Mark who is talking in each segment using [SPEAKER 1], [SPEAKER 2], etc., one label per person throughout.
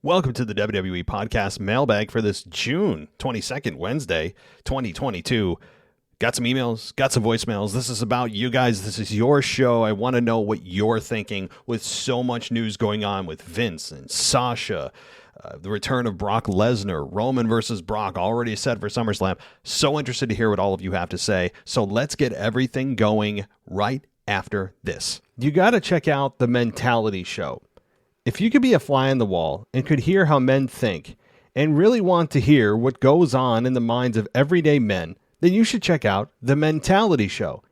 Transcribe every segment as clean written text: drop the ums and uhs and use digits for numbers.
[SPEAKER 1] Welcome to the WWE Podcast Mailbag for this June 22nd, Wednesday, 2022. Got some emails, got some voicemails. This is about you guys. This is your show. I want to know what you're thinking with so much news going on with Vince and Sasha, the return of Brock Lesnar, Roman versus Brock, already set for SummerSlam. So interested to hear what all of you have to say. So let's get everything going right after this. You got to check out the Mentality Show. If you could be a fly on the wall and could hear how men think and really want to hear what goes on in the minds of everyday men, then you should check out The Mentality Show.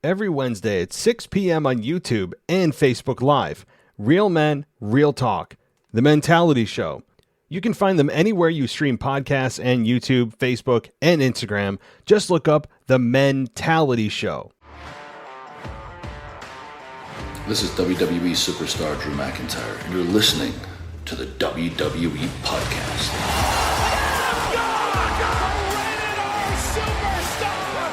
[SPEAKER 1] Every Wednesday at 6 p.m. on YouTube and Facebook Live. Real men, real talk. The Mentality Show. You can find them anywhere you stream podcasts and YouTube, Facebook, and Instagram. Just look up The Mentality Show.
[SPEAKER 2] This is WWE superstar Drew McIntyre, and you're listening to the WWE Podcast.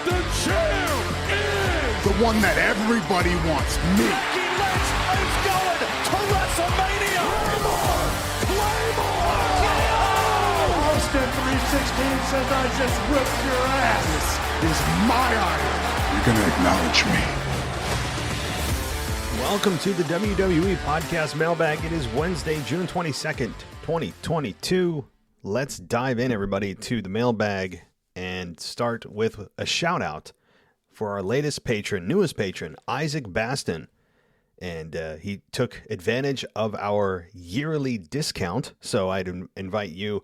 [SPEAKER 3] The champ is
[SPEAKER 4] the one that everybody wants, me.
[SPEAKER 3] Becky Lynch is going to WrestleMania. Claymore!
[SPEAKER 4] Austin 316 says I just whipped your ass. This is my honor. You're going to acknowledge me.
[SPEAKER 1] Welcome to the WWE Podcast Mailbag. It is Wednesday, June 22nd, 2022. Let's dive in, everybody, to the mailbag and start with a shout out for our latest patron, newest patron, Isaac Baston. And he took advantage of our yearly discount. So I'd invite you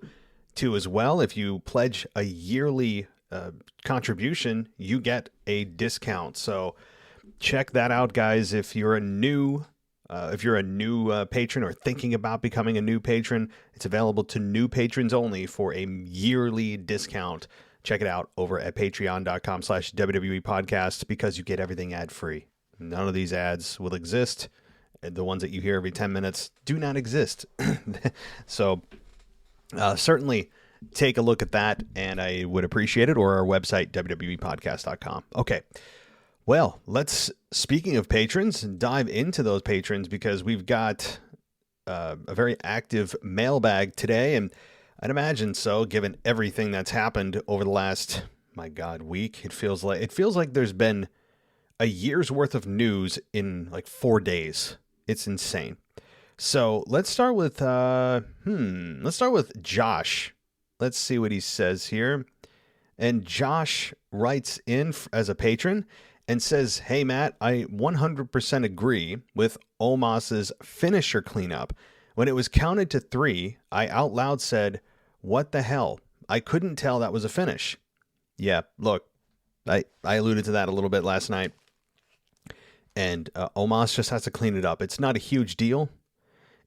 [SPEAKER 1] to as well. If you pledge a yearly contribution, you get a discount. So check that out, guys. If you're a new patron or thinking about becoming a new patron, it's available to new patrons only for a yearly discount. Check it out over at patreon.com/WWE podcast because you get everything ad free. None of these ads will exist. The ones that you hear every 10 minutes do not exist. So certainly take a look at that, and I would appreciate it, or our website, wwepodcast.com. Okay. Well, speaking of patrons, dive into those patrons because we've got a very active mailbag today, and I'd imagine so, given everything that's happened over the last, week. It feels like there's been a year's worth of news in like 4 days. It's insane. So let's start with Josh. Let's see what he says here. And Josh writes in as a patron and says, "Hey, Matt, I 100% agree with Omos's finisher cleanup. When it was counted to 3, I out loud said, 'What the hell? I couldn't tell that was a finish.'" Yeah, look, I alluded to that a little bit last night. And Omos just has to clean it up. It's not a huge deal.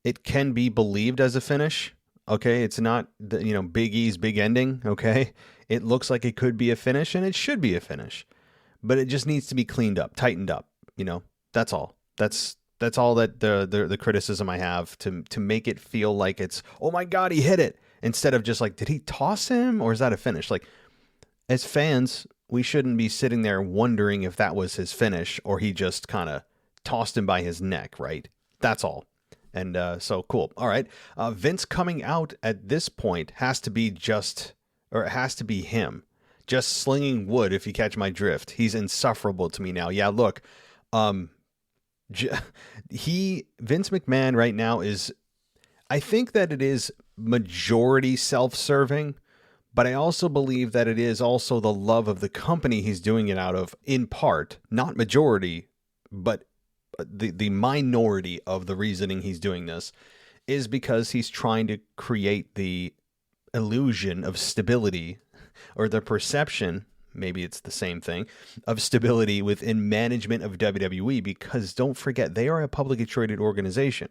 [SPEAKER 1] It can be believed as a finish. Okay, it's not Big E's big ending. Okay, it looks like it could be a finish, and it should be a finish. But it just needs to be cleaned up, tightened up. That's all. That's all that the criticism I have to make it feel like it's, oh my God, he hit it, instead of just like, did he toss him or is that a finish? Like, as fans, we shouldn't be sitting there wondering if that was his finish or he just kind of tossed him by his neck, right? That's all. And so cool. All right. Vince coming out at this point has to be him. Just slinging wood, if you catch my drift. He's insufferable to me now. Yeah, look, Vince McMahon right now is, I think that it is majority self-serving, but I also believe that it is also the love of the company he's doing it out of, in part, not majority, but the minority of the reasoning he's doing this is because he's trying to create the illusion of stability, or the perception, maybe it's the same thing, of stability within management of WWE, because don't forget, they are a publicly traded organization.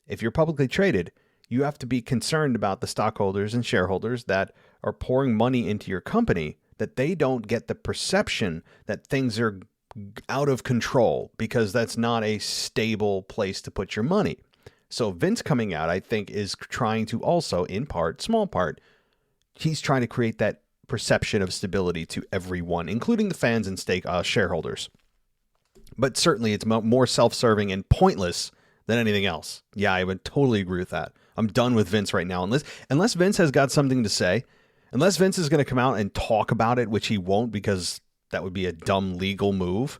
[SPEAKER 1] If you're publicly traded, you have to be concerned about the stockholders and shareholders that are pouring money into your company, that they don't get the perception that things are out of control, because that's not a stable place to put your money. So Vince coming out, I think, is trying to also, in part, small part, he's trying to create that perception of stability to everyone, including the fans and shareholders. But certainly it's more self-serving and pointless than anything else. Yeah, I would totally agree with that. I'm done with Vince right now. Unless Vince has got something to say, unless Vince is going to come out and talk about it, which he won't because that would be a dumb legal move,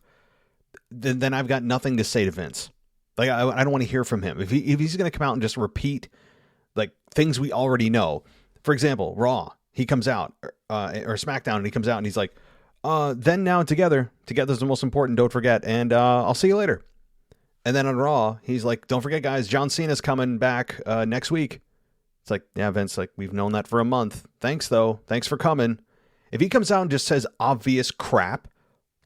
[SPEAKER 1] then I've got nothing to say to Vince. Like, I don't want to hear from him. If he's going to come out and just repeat like things we already know. For example, Raw, he comes out, or SmackDown, and he comes out and he's like, then now together's the most important, don't forget, and I'll see you later. And then on Raw, he's like, don't forget, guys, John Cena's coming back next week. It's like, yeah, Vince, like, we've known that for a month. Thanks, though. Thanks for coming. If he comes out and just says obvious crap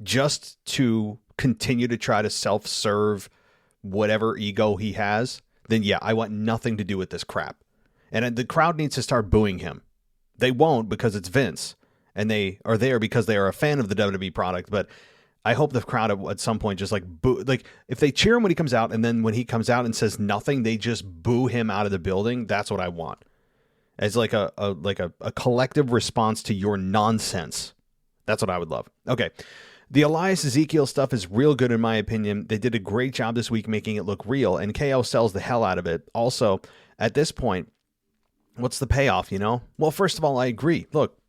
[SPEAKER 1] just to continue to try to self-serve whatever ego he has, then yeah, I want nothing to do with this crap. And the crowd needs to start booing him. They won't because it's Vince, and they are there because they are a fan of the WWE product, but I hope the crowd at some point just like boo, like if they cheer him when he comes out, and then when he comes out and says nothing, they just boo him out of the building. That's what I want. As like a collective response to your nonsense. That's what I would love. Okay. The Elias Ezekiel stuff is real good in my opinion. They did a great job this week making it look real, and KO sells the hell out of it. Also, at this point, what's the payoff, you know? Well, first of all, I agree. Look,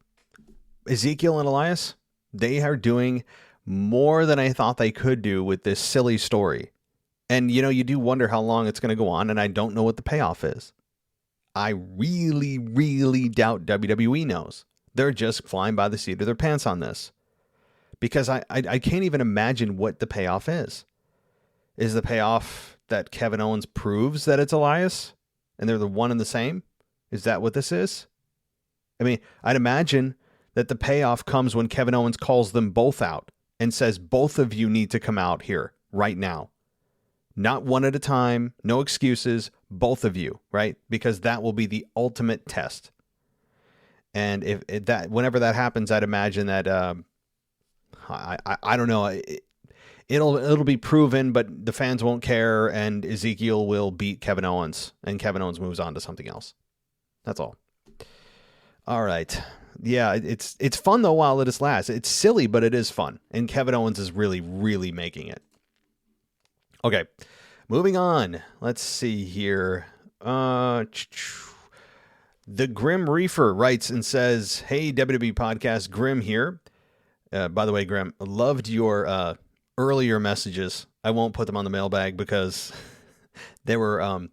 [SPEAKER 1] Ezekiel and Elias, they are doing more than I thought they could do with this silly story. And, you know, you do wonder how long it's going to go on, and I don't know what the payoff is. I really, really doubt WWE knows. They're just flying by the seat of their pants on this. Because I can't even imagine what the payoff is. Is the payoff that Kevin Owens proves that it's Elias and they're the one and the same? Is that what this is? I mean, I'd imagine that the payoff comes when Kevin Owens calls them both out and says, both of you need to come out here right now. Not one at a time, no excuses, both of you, right? Because that will be the ultimate test. And whenever that happens, I'd imagine that I don't know. It'll be proven, but the fans won't care, and Ezekiel will beat Kevin Owens, and Kevin Owens moves on to something else. That's all. All right. Yeah, it's fun though while it lasts. It's silly, but it is fun, and Kevin Owens is really, really making it. Okay, moving on. Let's see here. The Grim Reefer writes and says, "Hey, WWE podcast, Grim here. By the way, Grim, loved your earlier messages. I won't put them on the mailbag because they were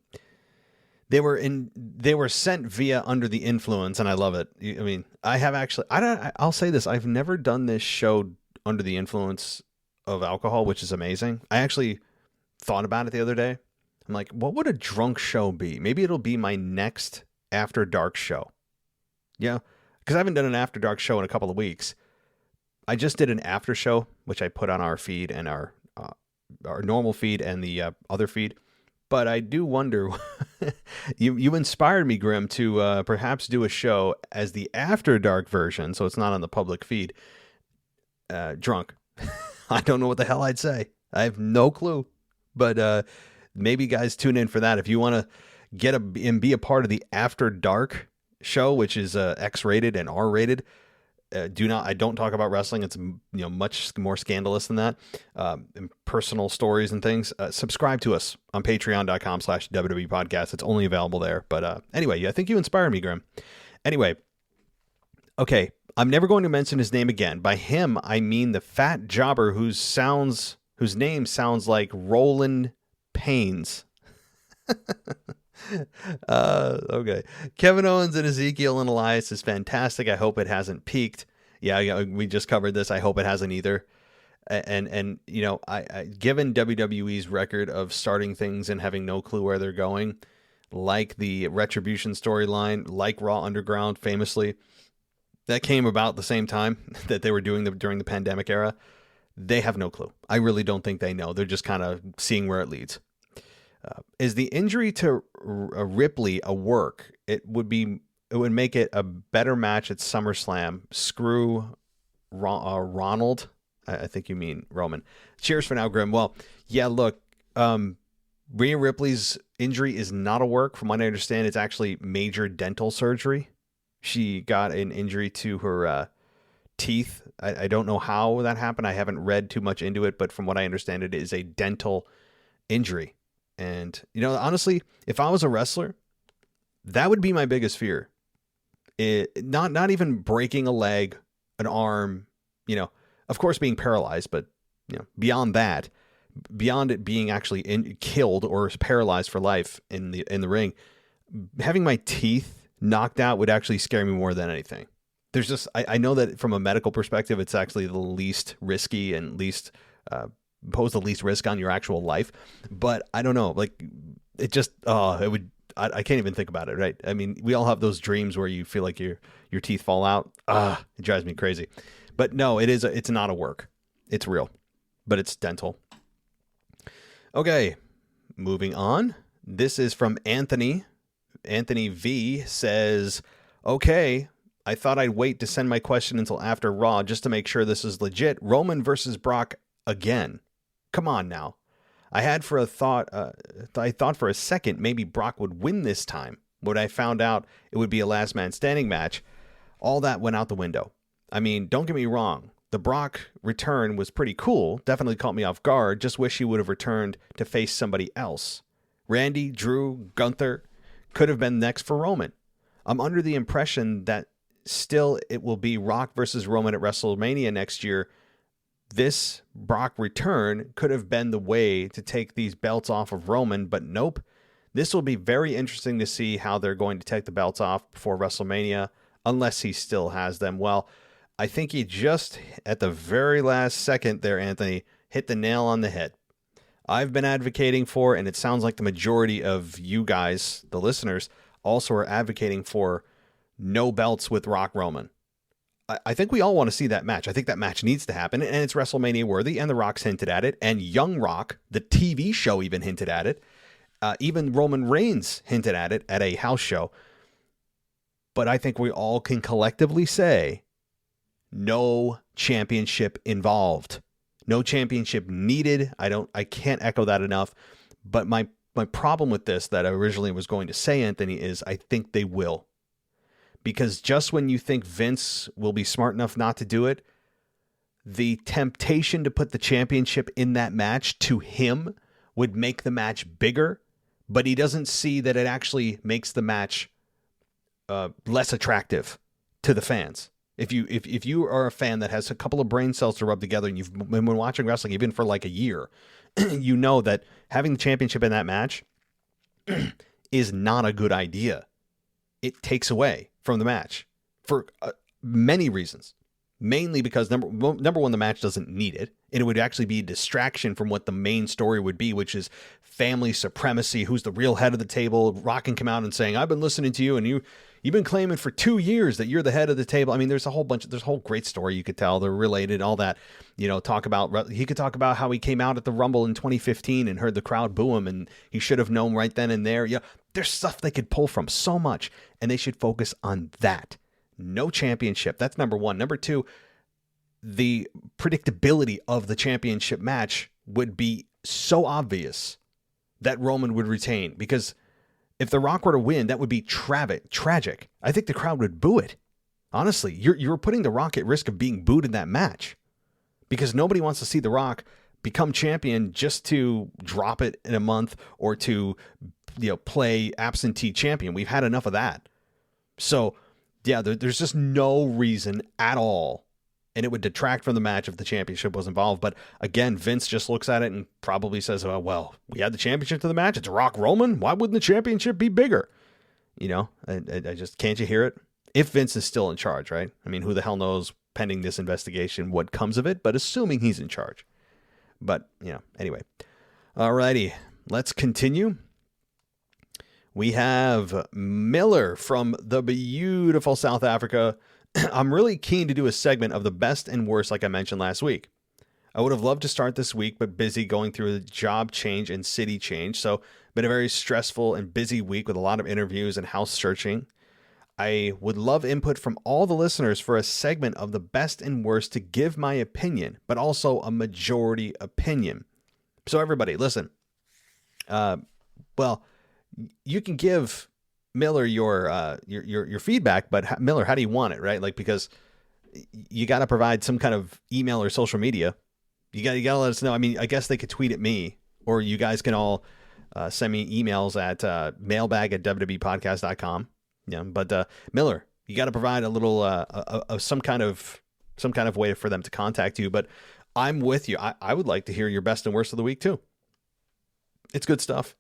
[SPEAKER 1] sent via Under the Influence, and I love it. I mean, I have actually. I'll say this: I've never done this show under the influence of alcohol, which is amazing. I actually thought about it the other day. I'm like, what would a drunk show be? Maybe it'll be my next After Dark show. Yeah, because I haven't done an After Dark show in a couple of weeks. I just did an after show, which I put on our feed and our normal feed and the other feed. But I do wonder, you inspired me, Grim, to perhaps do a show as the After Dark version, so it's not on the public feed. Drunk. I don't know what the hell I'd say. I have no clue. But maybe guys tune in for that. If you want to get and be a part of the After Dark show, which is X-rated and R-rated, I don't talk about wrestling. It's much more scandalous than that. And personal stories and things. Subscribe to us on patreon.com/WWE podcast. It's only available there. But anyway, I think you inspired me, Grim. Anyway, okay. I'm never going to mention his name again. By him, I mean the fat jobber whose name sounds like Roland Pains. Okay. Kevin Owens and Ezekiel and Elias is fantastic. I hope it hasn't peaked. Yeah, we just covered this. I hope it hasn't either. And I given WWE's record of starting things and having no clue where they're going, like the Retribution storyline, like Raw Underground, famously, that came about the same time that they were doing during the pandemic era. They have no clue. I really don't think they know. They're just kind of seeing where it leads. Is the injury to Ripley a work? It would make it a better match at SummerSlam. Screw Ronald. I think you mean Roman. Cheers for now, Grim. Well, yeah, look, Rhea Ripley's injury is not a work. From what I understand, it's actually major dental surgery. She got an injury to her teeth. I don't know how that happened. I haven't read too much into it, but from what I understand, it is a dental injury. And, honestly, if I was a wrestler That would be my biggest fear. Not even breaking a leg, an arm, of course being paralyzed, but beyond that, beyond it being actually killed or paralyzed for life in the ring, having my teeth knocked out would actually scare me more than anything. There's just, I know that from a medical perspective, it's actually the least risky and least pose the least risk on your actual life. But I don't know, like it just, it would, I can't even think about it. Right. I mean, we all have those dreams where you feel like your teeth fall out. It drives me crazy. But no, it's not a work. It's real, but it's dental. Okay. Moving on. This is from Anthony. Anthony V says, okay, I thought I'd wait to send my question until after Raw just to make sure this is legit. Roman versus Brock again. Come on now. I thought for a second maybe Brock would win this time. When I found out it would be a last man standing match, all that went out the window. I mean, don't get me wrong. The Brock return was pretty cool. Definitely caught me off guard. Just wish he would have returned to face somebody else. Randy, Drew, Gunther could have been next for Roman. I'm under the impression that still it will be Rock versus Roman at WrestleMania next year. This Brock return could have been the way to take these belts off of Roman, but nope. This will be very interesting to see how they're going to take the belts off before WrestleMania, unless he still has them. Well, I think he just, at the very last second there, Anthony, hit the nail on the head. I've been advocating for, and it sounds like the majority of you guys, the listeners, also are advocating for no belts with Rock Roman. I think we all want to see that match. I think that match needs to happen, and it's WrestleMania worthy, and The Rock's hinted at it, and Young Rock, the TV show, even hinted at it. Even Roman Reigns hinted at it at a house show. But I think we all can collectively say no championship involved. No championship needed. I can't echo that enough. But my problem with this that I originally was going to say, Anthony, is I think they will. Because just when you think Vince will be smart enough not to do it, the temptation to put the championship in that match to him would make the match bigger, but he doesn't see that it actually makes the match less attractive to the fans. If you are a fan that has a couple of brain cells to rub together and you've been watching wrestling even for like a year, you know that having the championship in that match is not a good idea. It takes away from the match for many reasons. Mainly because number one, the match doesn't need it, and it would actually be a distraction from what the main story would be, which is family supremacy. Who's the real head of the table? Rock can come out and saying, "I've been listening to you, and you've been claiming for 2 years that you're the head of the table." I mean, there's a whole great story you could tell. They're related, all that. He could talk about how he came out at the Rumble in 2015 and heard the crowd boo him, and he should have known right then and there. Yeah, there's stuff they could pull from so much, and they should focus on that. No championship. That's number one. Number two, the predictability of the championship match would be so obvious that Roman would retain, because if The Rock were to win, that would be tragic. I think the crowd would boo it. Honestly, you're putting The Rock at risk of being booed in that match, because nobody wants to see The Rock become champion just to drop it in a month or to play absentee champion. We've had enough of that. So yeah, there's just no reason at all, and it would detract from the match if the championship was involved. But again, Vince just looks at it and probably says, "Oh, well, we had the championship to the match. It's Rock Roman. Why wouldn't the championship be bigger?" I just, can't you hear it? If Vince is still in charge, right? I mean, who the hell knows, pending this investigation, what comes of it, but assuming he's in charge. But, anyway. Alrighty, let's continue. We have Miller from the beautiful South Africa. I'm really keen to do a segment of the best and worst, like I mentioned last week. I would have loved to start this week, but busy going through a job change and city change. So, been a very stressful and busy week with a lot of interviews and house searching. I would love input from all the listeners for a segment of the best and worst to give my opinion, but also a majority opinion. So everybody, listen. You can give Miller your feedback, but Miller, how do you want it, right? Like, because you got to provide some kind of email or social media. You got to let us know. I mean, I guess they could tweet at me, or you guys can all send me emails at mailbag@wwepodcast.com. Yeah, but Miller, you got to provide a little some kind of way for them to contact you. But I'm with you. I would like to hear your best and worst of the week too. It's good stuff.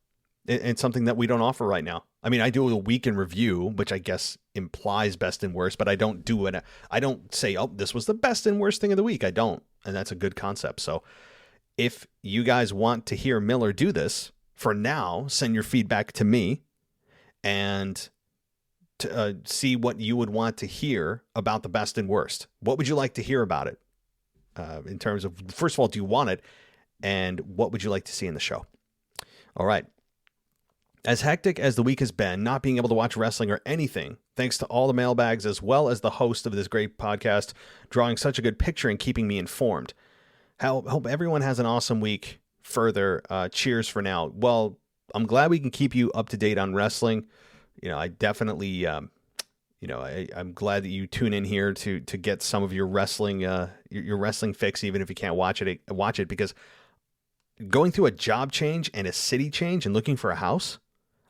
[SPEAKER 1] It's something that we don't offer right now. I mean, I do a week in review, which I guess implies best and worst, but I don't do it. I don't say, oh, this was the best and worst thing of the week. I don't. And that's a good concept. So if you guys want to hear Miller do this, for now, send your feedback to me and to see what you would want to hear about the best and worst. What would you like to hear about it? In terms of, first of all, do you want it? And what would you like to see in the show? All right. As hectic as the week has been, not being able to watch wrestling or anything, thanks to all the mailbags as well as the host of this great podcast, drawing such a good picture and keeping me informed. Hope everyone has an awesome week. Further, cheers for now. Well, I'm glad we can keep you up to date on wrestling. I definitely, I'm glad that you tune in here to get some of your wrestling, your wrestling fix, even if you can't watch it, because going through a job change and a city change and looking for a house,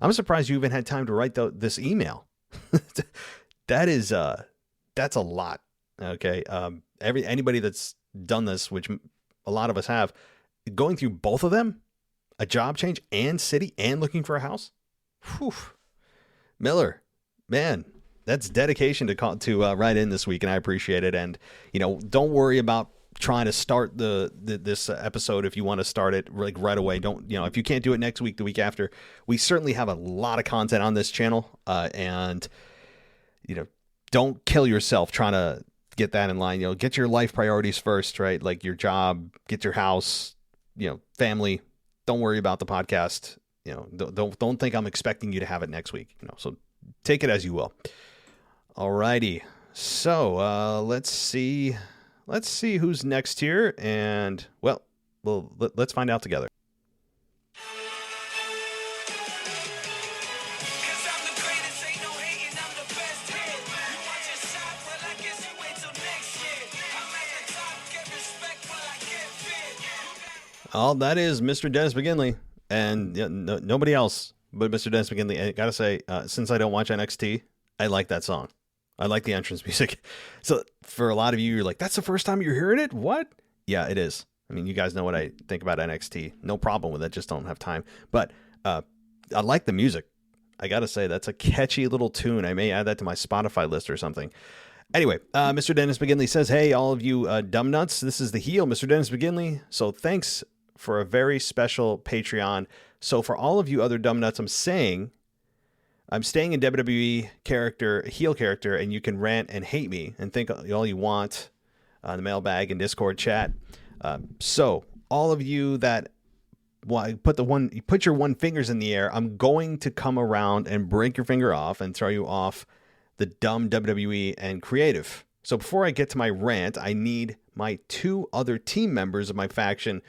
[SPEAKER 1] I'm surprised you even had time to write this email. That's a lot. Okay. Anybody that's done this, which a lot of us have, going through both of them, a job change and city and looking for a house. Whew. Miller, man, that's dedication to write in this week, and I appreciate it. And don't worry about trying to start this episode if you want to start it like right away. Don't if you can't do it next week, the week after. We certainly have a lot of content on this channel, and don't kill yourself trying to get that in line. Get your life priorities first, right? Like your job, get your house, family. Don't worry about the podcast. Don't think I'm expecting you to have it next week. So take it as you will. Alrighty. So let's see who's next here, and let's find out together. Oh, that is Mr. Dennis McGinley, and nobody else but Mr. Dennis McGinley. I gotta say, since I don't watch NXT, I like that song. I like the entrance music. So for a lot of you, you're like, that's the first time you're hearing it? What? Yeah, it is. I mean, you guys know what I think about NXT. No problem with it. Just don't have time. But I like the music. I got to say, that's a catchy little tune. I may add that to my Spotify list or something. Anyway, Mr. Dennis McGinley says, hey, all of you dumb nuts, this is the heel, Mr. Dennis McGinley. So thanks for a very special Patreon. So for all of you other dumb nuts, I'm staying in WWE heel character, and you can rant and hate me and think all you want on the mailbag and Discord chat. So all of you that put your one fingers in the air, I'm going to come around and break your finger off and throw you off the dumb WWE and creative. So before I get to my rant, I need my two other team members of my faction,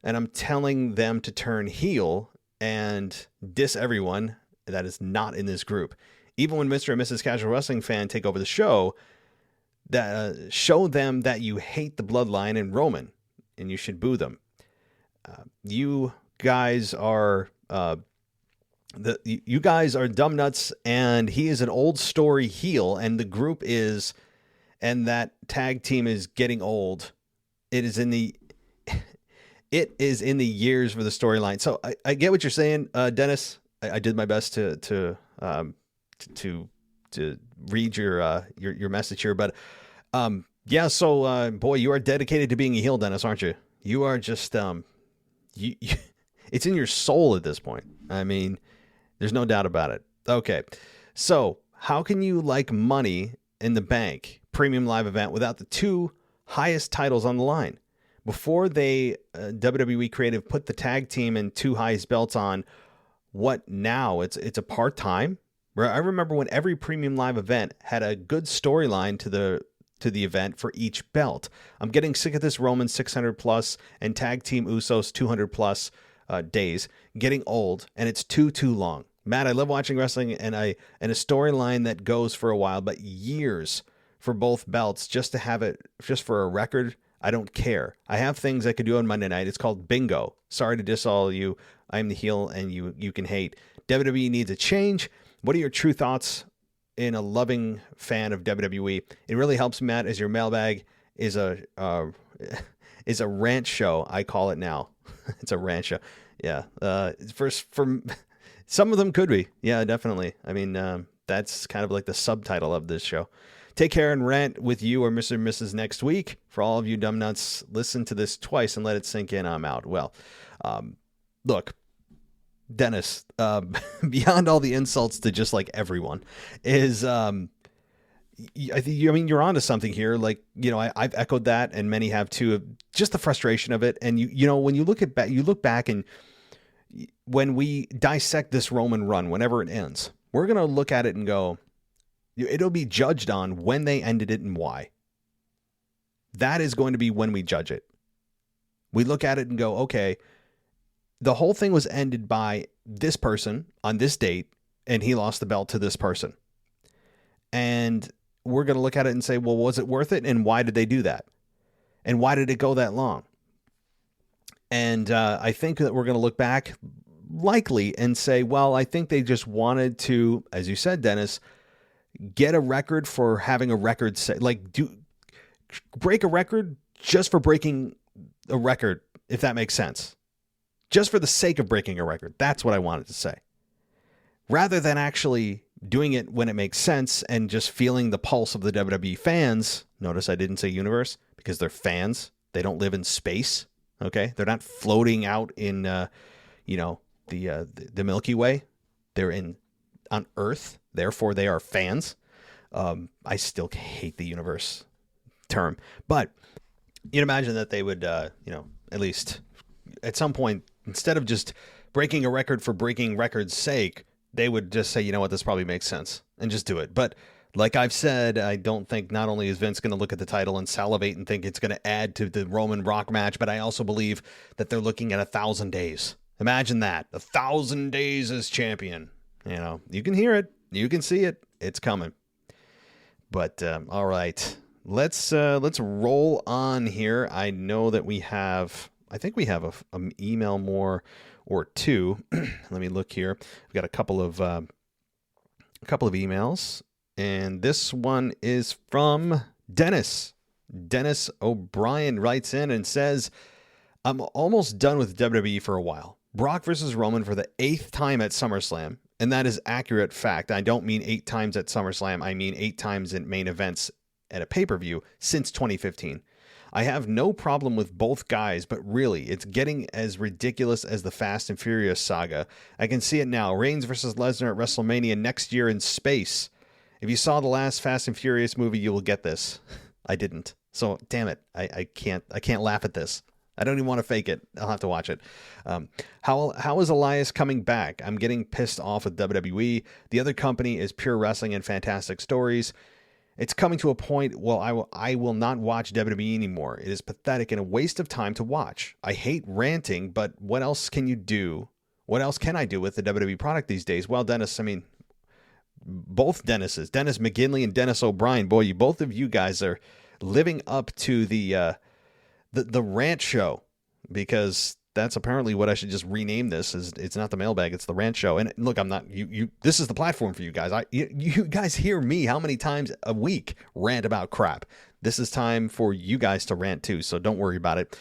[SPEAKER 1] and I'm telling them to turn heel and diss everyone that is not in this group. Even when Mr. and Mrs. Casual Wrestling Fan take over the show, that show them that you hate the Bloodline and Roman, and you should boo them. You guys are you guys are dumb nuts, and he is an old story heel, and the group is, and that tag team is getting old. It is in the years for the storyline. So I get what you're saying, Dennis. I did my best to read your message here, but yeah. So boy, you are dedicated to being a heel, Dennis, aren't you? You are just you it's in your soul at this point. I mean, there's no doubt about it. Okay, so how can you like Money in the Bank premium live event without the two highest titles on the line? Before they WWE Creative put the tag team and two highest belts on, what now? It's a part-time. I remember when every premium live event had a good storyline to the event for each belt. I'm getting sick of this Roman 600 plus and tag team Usos 200 plus days getting old, and it's too long. Matt, I love watching wrestling and a storyline that goes for a while, but years for both belts just to have it just for a record. I don't care. I have things I could do on Monday night. It's called bingo. Sorry to diss all you. I'm the heel and you can hate. WWE needs a change. What are your true thoughts in a loving fan of WWE? It really helps, Matt, as your mailbag is a rant show. I call it now. It's a rant show. Yeah. For some of them could be. Yeah, definitely. I mean, that's kind of like the subtitle of this show. Take care and rant with you or Mr. and Mrs. next week. For all of you dumb nuts, listen to this twice and let it sink in. I'm out. Well, look, Dennis, beyond all the insults to just like everyone is, I mean, you're onto something here. Like, I've echoed that and many have too, of just the frustration of it. And when you look back and when we dissect this Roman run, whenever it ends, we're going to look at it and go, it'll be judged on when they ended it and why. That is going to be when we judge it. We look at it and go, okay, the whole thing was ended by this person on this date, and he lost the belt to this person. And we're going to look at it and say, well, was it worth it? And why did they do that? And why did it go that long? And I think that we're going to look back likely and say, well, I think they just wanted to, as you said, Dennis, get a record for having a record, break a record just for breaking a record, if that makes sense. Just for the sake of breaking a record. That's what I wanted to say. Rather than actually doing it when it makes sense and just feeling the pulse of the WWE fans. Notice I didn't say universe because they're fans. They don't live in space. Okay. They're not floating out in, the Milky Way. They're on Earth. Therefore they are fans. I still hate the universe term, but you'd imagine that they would, at least at some point, instead of just breaking a record for breaking record's sake, they would just say, you know what, this probably makes sense and just do it. But like I've said, I don't think not only is Vince going to look at the title and salivate and think it's going to add to the Roman Rock match, but I also believe that they're looking at 1,000 days. Imagine that, 1,000 days as champion. You can hear it. You can see it. It's coming. But all right, let's roll on here. I know that I think we have an email more or two. Let me look here. We've got a couple of emails, and this one is from Dennis. Dennis O'Brien writes in and says, I'm almost done with WWE for a while. Brock versus Roman for the 8th time at SummerSlam. And that is accurate fact. I don't mean 8 times at SummerSlam. I mean 8 times in main events at a pay-per-view since 2015. I have no problem with both guys, but really, it's getting as ridiculous as the Fast and Furious saga. I can see it now. Reigns versus Lesnar at WrestleMania next year in space. If you saw the last Fast and Furious movie, you will get this. I didn't. So, damn it. I can't laugh at this. I don't even want to fake it. I'll have to watch it. How is Elias coming back? I'm getting pissed off with WWE. The other company is pure wrestling and fantastic stories. It's coming to a point, I will not watch WWE anymore. It is pathetic and a waste of time to watch. I hate ranting, but what else can you do? What else can I do with the WWE product these days? Well, Dennis, I mean, both Dennises, Dennis McGinley and Dennis O'Brien, boy, both of you guys are living up to the rant show, because that's apparently what I should just rename this. It's not the mailbag, it's the rant show. And look, I'm not you. This is the platform for you guys. You guys hear me how many times a week rant about crap. This is time for you guys to rant too, so don't worry about it.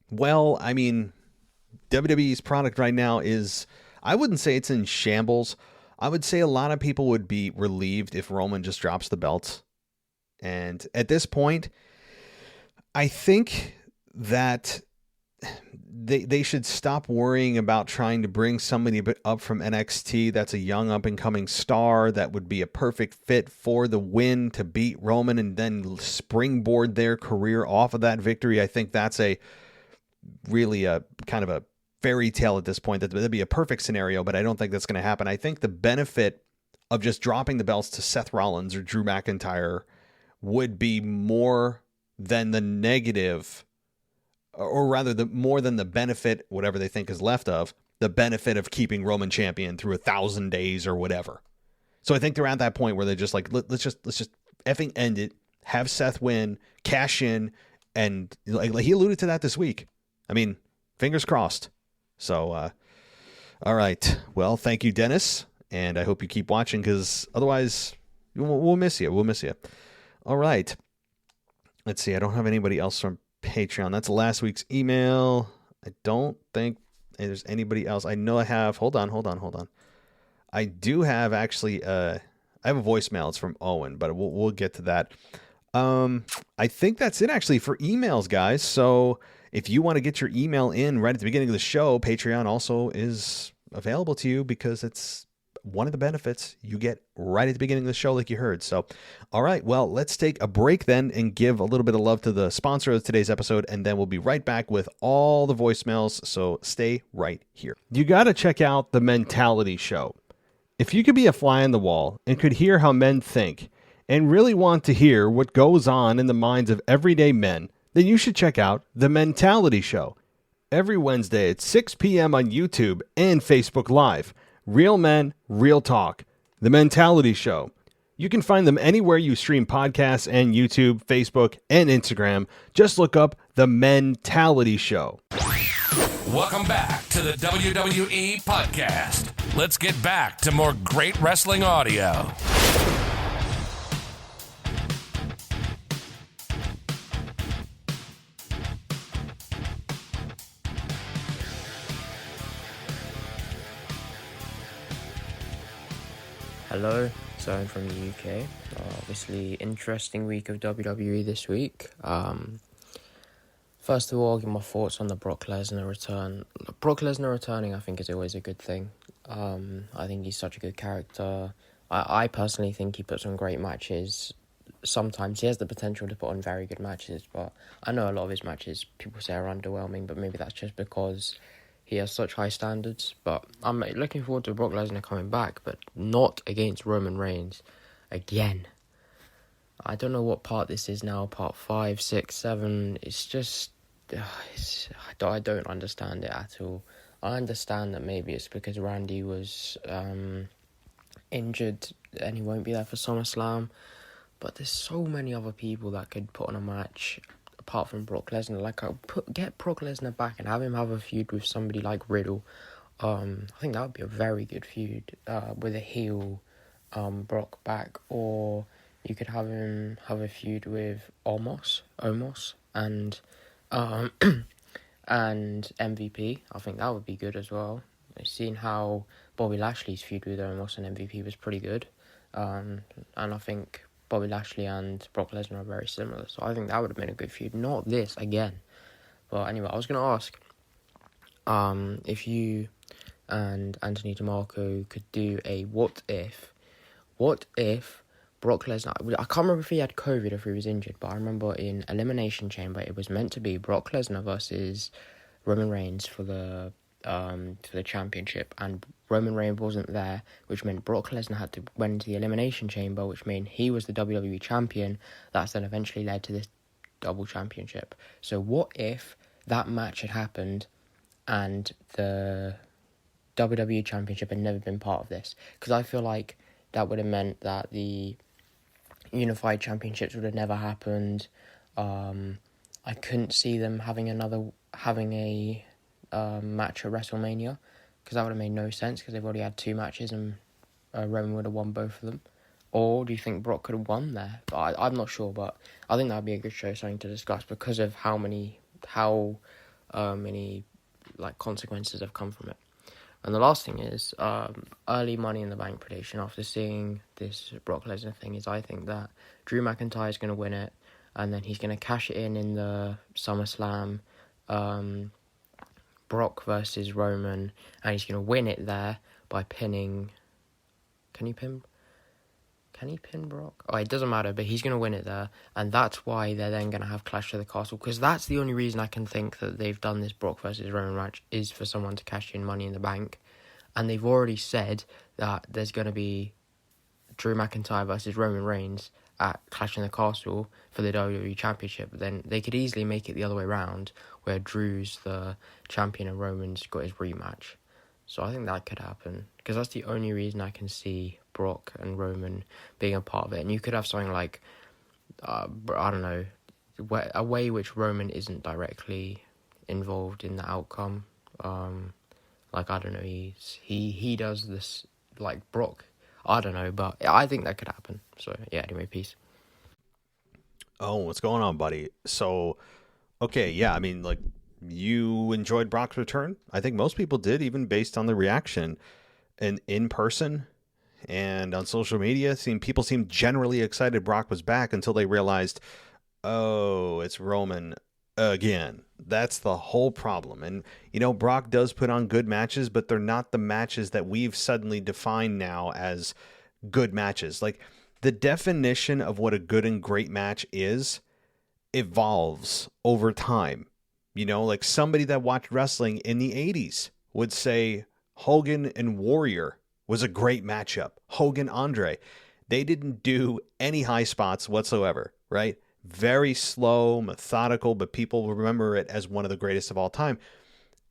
[SPEAKER 1] Well, I mean, WWE's product right now is, I wouldn't say it's in shambles. I would say a lot of people would be relieved if Roman just drops the belts. And at this point, I think that they should stop worrying about trying to bring somebody up from NXT that's a young up-and-coming star that would be a perfect fit for the win to beat Roman and then springboard their career off of that victory. I think that's really a kind of a fairy tale at this point. That'd be a perfect scenario, but I don't think that's going to happen. I think the benefit of just dropping the belts to Seth Rollins or Drew McIntyre would be more than the negative, or rather more than the benefit, whatever they think is left of, the benefit of keeping Roman champion through 1,000 days or whatever. So I think they're at that point where they're just like, let's just effing end it, have Seth win, cash in, and like he alluded to that this week. I mean, fingers crossed. So, all right. Well, thank you, Dennis, and I hope you keep watching because otherwise we'll miss you. We'll miss you. All right. Let's see. I don't have anybody else from Patreon. That's last week's email. I don't think there's anybody else. I know I have. Hold on. I do have actually. I have a voicemail. It's from Owen, but we'll get to that. I think that's it actually for emails, guys. So if you want to get your email in right at the beginning of the show, Patreon also is available to you because it's one of the benefits you get right at the beginning of the show, like you heard. So, all right, well, let's take a break then and give a little bit of love to the sponsor of today's episode, and then we'll be right back with all the voicemails. So stay right here. You got to check out The Mentality Show. If you could be a fly on the wall and could hear how men think and really want to hear what goes on in the minds of everyday men, then you should check out The Mentality Show. Every Wednesday at 6 p.m. on YouTube and Facebook Live. Real men, real talk. The Mentality Show. You can find them anywhere you stream podcasts and YouTube, Facebook, and Instagram. Just look up The Mentality Show.
[SPEAKER 5] Welcome back to the WWE Podcast. Let's get back to more great wrestling audio.
[SPEAKER 6] Hello, Zone from the UK. Obviously, interesting week of WWE this week. First of all, I'll give my thoughts on the Brock Lesnar return. Brock Lesnar returning, I think, is always a good thing. I think he's such a good character. I personally think he puts on great matches. Sometimes he has the potential to put on very good matches, but I know a lot of his matches people say are underwhelming, but maybe that's just because he has such high standards. But I'm looking forward to Brock Lesnar coming back, but not against Roman Reigns again. I don't know what part this is now, part 5, 6, 7. It's just, I don't understand it at all. I understand that maybe it's because Randy was injured and he won't be there for SummerSlam, but there's so many other people that could put on a match apart from Brock Lesnar. Like, get Brock Lesnar back and have him have a feud with somebody like Riddle. I think that would be a very good feud with a heel Brock back. Or you could have him have a feud with Omos and and MVP. I think that would be good as well. I've seen how Bobby Lashley's feud with Omos and MVP was pretty good. And I think Bobby Lashley and Brock Lesnar are very similar. So I think that would have been a good feud. Not this again. But anyway, I was going to ask if you and Anthony DeMarco could do a what if. What if Brock Lesnar... I can't remember if he had COVID or if he was injured, but I remember in Elimination Chamber it was meant to be Brock Lesnar versus Roman Reigns for the championship, and Roman Reigns wasn't there, which meant Brock Lesnar had to went into the Elimination Chamber, which meant he was the WWE champion. That's then eventually led to this double championship. So what if that match had happened and the WWE championship had never been part of this? Because I feel like that would have meant that the unified championships would have never happened. I couldn't see them having a match at WrestleMania, because that would have made no sense, because they've already had 2 matches and Roman would have won both of them. Or do you think Brock could have won there? I'm not sure, but I think that would be a good show, something to discuss, because of how many like consequences have come from it. And the last thing is, early Money in the Bank prediction after seeing this Brock Lesnar thing is I think that Drew McIntyre is going to win it, and then he's going to cash it in the SummerSlam, Brock versus Roman, and he's going to win it there by pinning... Can he pin Brock? Oh, it doesn't matter, but he's going to win it there, and that's why they're then going to have Clash of the Castle, because that's the only reason I can think that they've done this Brock versus Roman match is for someone to cash in Money in the Bank, and they've already said that there's going to be Drew McIntyre versus Roman Reigns at Clash in the Castle for the WWE Championship. But then they could easily make it the other way around, where Drew's the champion and Roman's got his rematch. So I think that could happen, because that's the only reason I can see Brock and Roman being a part of it. And you could have something like, I don't know, a way which Roman isn't directly involved in the outcome. Like, I don't know, he does this like Brock. I don't know, but I think that could happen. So yeah, anyway, peace.
[SPEAKER 1] Oh, what's going on, buddy? So, okay, yeah, I mean, like, you enjoyed Brock's return. I think most people did, even based on the reaction. And in person and on social media, people seemed generally excited Brock was back until they realized, oh, it's Roman again. That's the whole problem. And, Brock does put on good matches, but they're not the matches that we've suddenly defined now as good matches. Like, the definition of what a good and great match is evolves over time. Like somebody that watched wrestling in the 80s would say Hogan and Warrior was a great matchup. Hogan, Andre. They didn't do any high spots whatsoever, right? Very slow, methodical, but people remember it as one of the greatest of all time.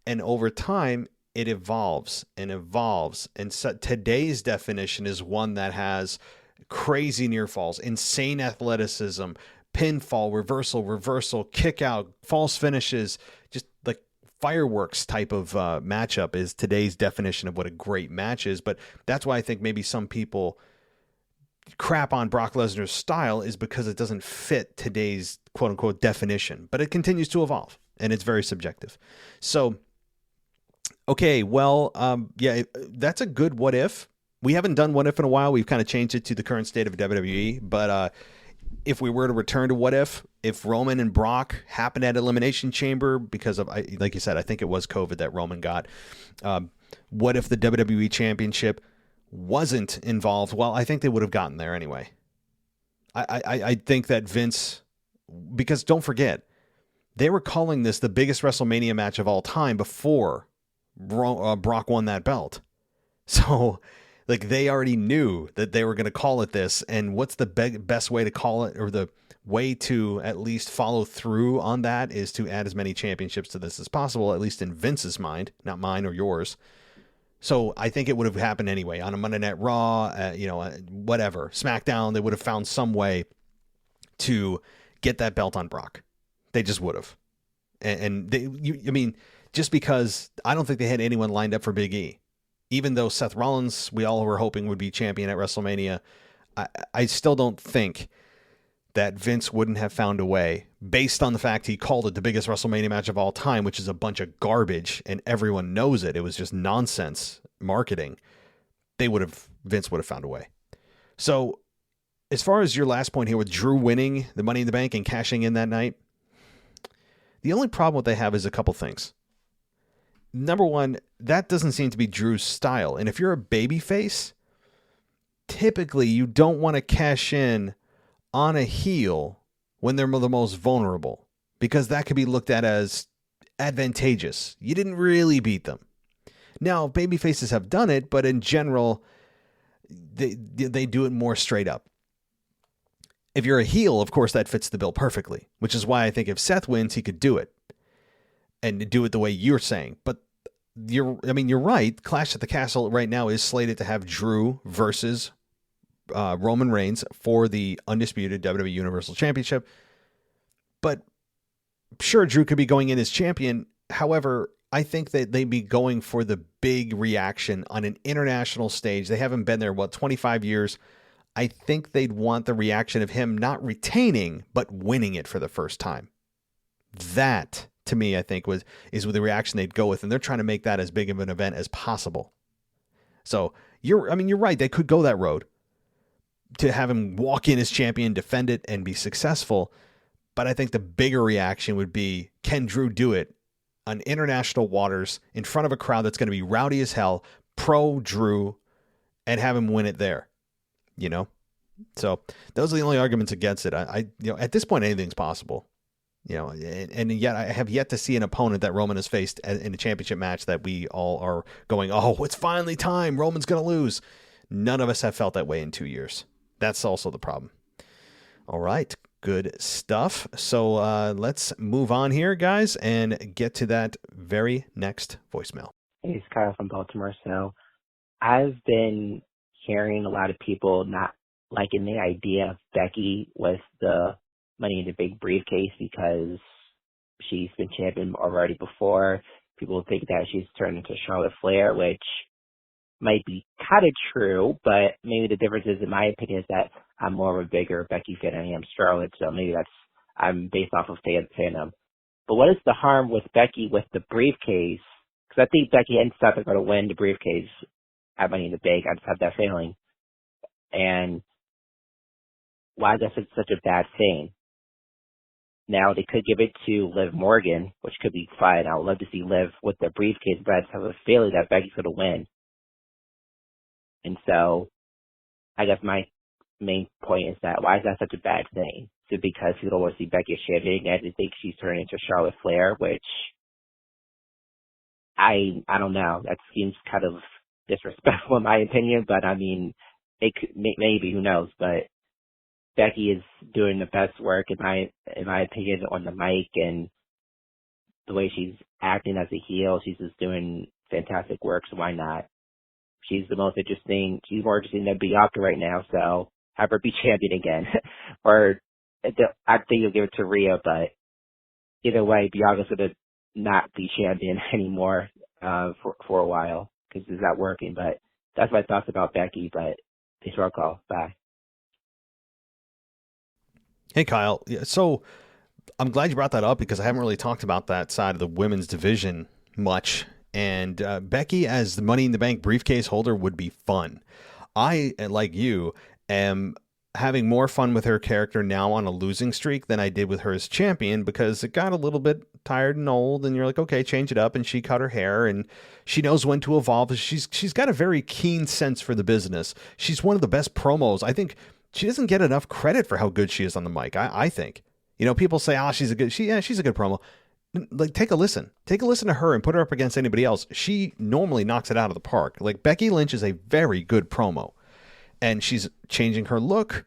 [SPEAKER 1] And over time, it evolves and evolves. And so today's definition is one that has crazy near falls, insane athleticism, pinfall, reversal, kick out, false finishes, just like fireworks type of matchup is today's definition of what a great match is. But that's why I think maybe some people crap on Brock Lesnar's style, is because it doesn't fit today's quote unquote definition, but it continues to evolve and it's very subjective. So, okay, well, yeah, that's a good what if. We haven't done what if in a while. We've kind of changed it to the current state of WWE, but if we were to return to what if Roman and Brock happened at Elimination Chamber because of, like you said, I think it was COVID that Roman got. What if the WWE Championship wasn't involved? Well, I think they would have gotten there anyway. I think that Vince, because don't forget, they were calling this the biggest WrestleMania match of all time before Brock won that belt. So, like, they already knew that they were going to call it this, and what's the best way to call it, or the way to at least follow through on that, is to add as many championships to this as possible, at least in Vince's mind, not mine or yours. So I think it would have happened anyway on a Monday Night Raw, whatever, SmackDown. They would have found some way to get that belt on Brock. They just would have, just because I don't think they had anyone lined up for Big E. Even though Seth Rollins, we all were hoping would be champion at WrestleMania, I still don't think that Vince wouldn't have found a way, based on the fact he called it the biggest WrestleMania match of all time, which is a bunch of garbage, and everyone knows it. It was just nonsense marketing. Vince would have found a way. So, as far as your last point here with Drew winning the Money in the Bank and cashing in that night, the only problem what they have is a couple things. Number one, that doesn't seem to be Drew's style. And if you're a babyface, typically you don't want to cash in on a heel when they're the most vulnerable, because that could be looked at as advantageous. You didn't really beat them. Now, babyfaces have done it, but in general, they do it more straight up. If you're a heel, of course, that fits the bill perfectly, which is why I think if Seth wins, he could do it and do it the way you're saying. But you're right. Clash at the Castle right now is slated to have Drew versus Roman Reigns for the undisputed WWE Universal Championship. But sure, Drew could be going in as champion. However, I think that they'd be going for the big reaction on an international stage. They haven't been there, 25 years. I think they'd want the reaction of him not retaining, but winning it for the first time. That, to me, I think is the reaction they'd go with, and they're trying to make that as big of an event as possible. So you're right. They could go that road to have him walk in as champion, defend it, and be successful. But I think the bigger reaction would be, can Drew do it on international waters in front of a crowd that's going to be rowdy as hell, pro Drew, and have him win it there? So those are the only arguments against it. I at this point, anything's possible. And yet I have yet to see an opponent that Roman has faced in a championship match that we all are going, oh, it's finally time. Roman's going to lose. None of us have felt that way in 2 years. That's also the problem. All right. Good stuff. So let's move on here, guys, and get to that very next voicemail.
[SPEAKER 7] Hey, it's Kyle from Baltimore. So I've been hearing a lot of people not liking the idea of Becky with the Money in the Bank briefcase because she's been champion already before. People think that she's turned into Charlotte Flair, which might be kind of true, but maybe the difference is, in my opinion, is that I'm more of a bigger Becky fan than I am Charlotte, so maybe I'm based off of fandom. But what is the harm with Becky with the briefcase? Because I think Becky and Seth are going to win the briefcase at Money in the Bank. I just have that feeling. And why is that such a bad thing? Now, they could give it to Liv Morgan, which could be fine. I would love to see Liv with the briefcase, but I just have a feeling that Becky's going to win. And so, I guess my main point is that why is that such a bad thing? Is it because people don't want to see Becky as champion and they think she's turning into Charlotte Flair, which I don't know. That seems kind of disrespectful in my opinion, but I mean, it could, maybe, who knows, but Becky is doing the best work in my opinion on the mic, and the way she's acting as a heel, she's just doing fantastic work, so why not? She's the most interesting, she's more interesting than Bianca right now, so have her be champion again. Or I think you'll give it to Rhea, but either way, Bianca's going to not be champion anymore for a while because it's not working. But that's my thoughts about Becky, but thanks for our call. Bye.
[SPEAKER 1] Hey, Kyle. Yeah, so I'm glad you brought that up because I haven't really talked about that side of the women's division much. And Becky as the Money in the Bank briefcase holder would be fun. I, like you, am having more fun with her character now on a losing streak than I did with her as champion because it got a little bit tired and old, and you're like, okay, change it up. And she cut her hair and she knows when to evolve. She's got a very keen sense for the business. She's one of the best promos. I think she doesn't get enough credit for how good she is on the mic. I think, people say, she's a good promo. Like, take a listen to her and put her up against anybody else. She normally knocks it out of the park. Like, Becky Lynch is a very good promo, and she's changing her look.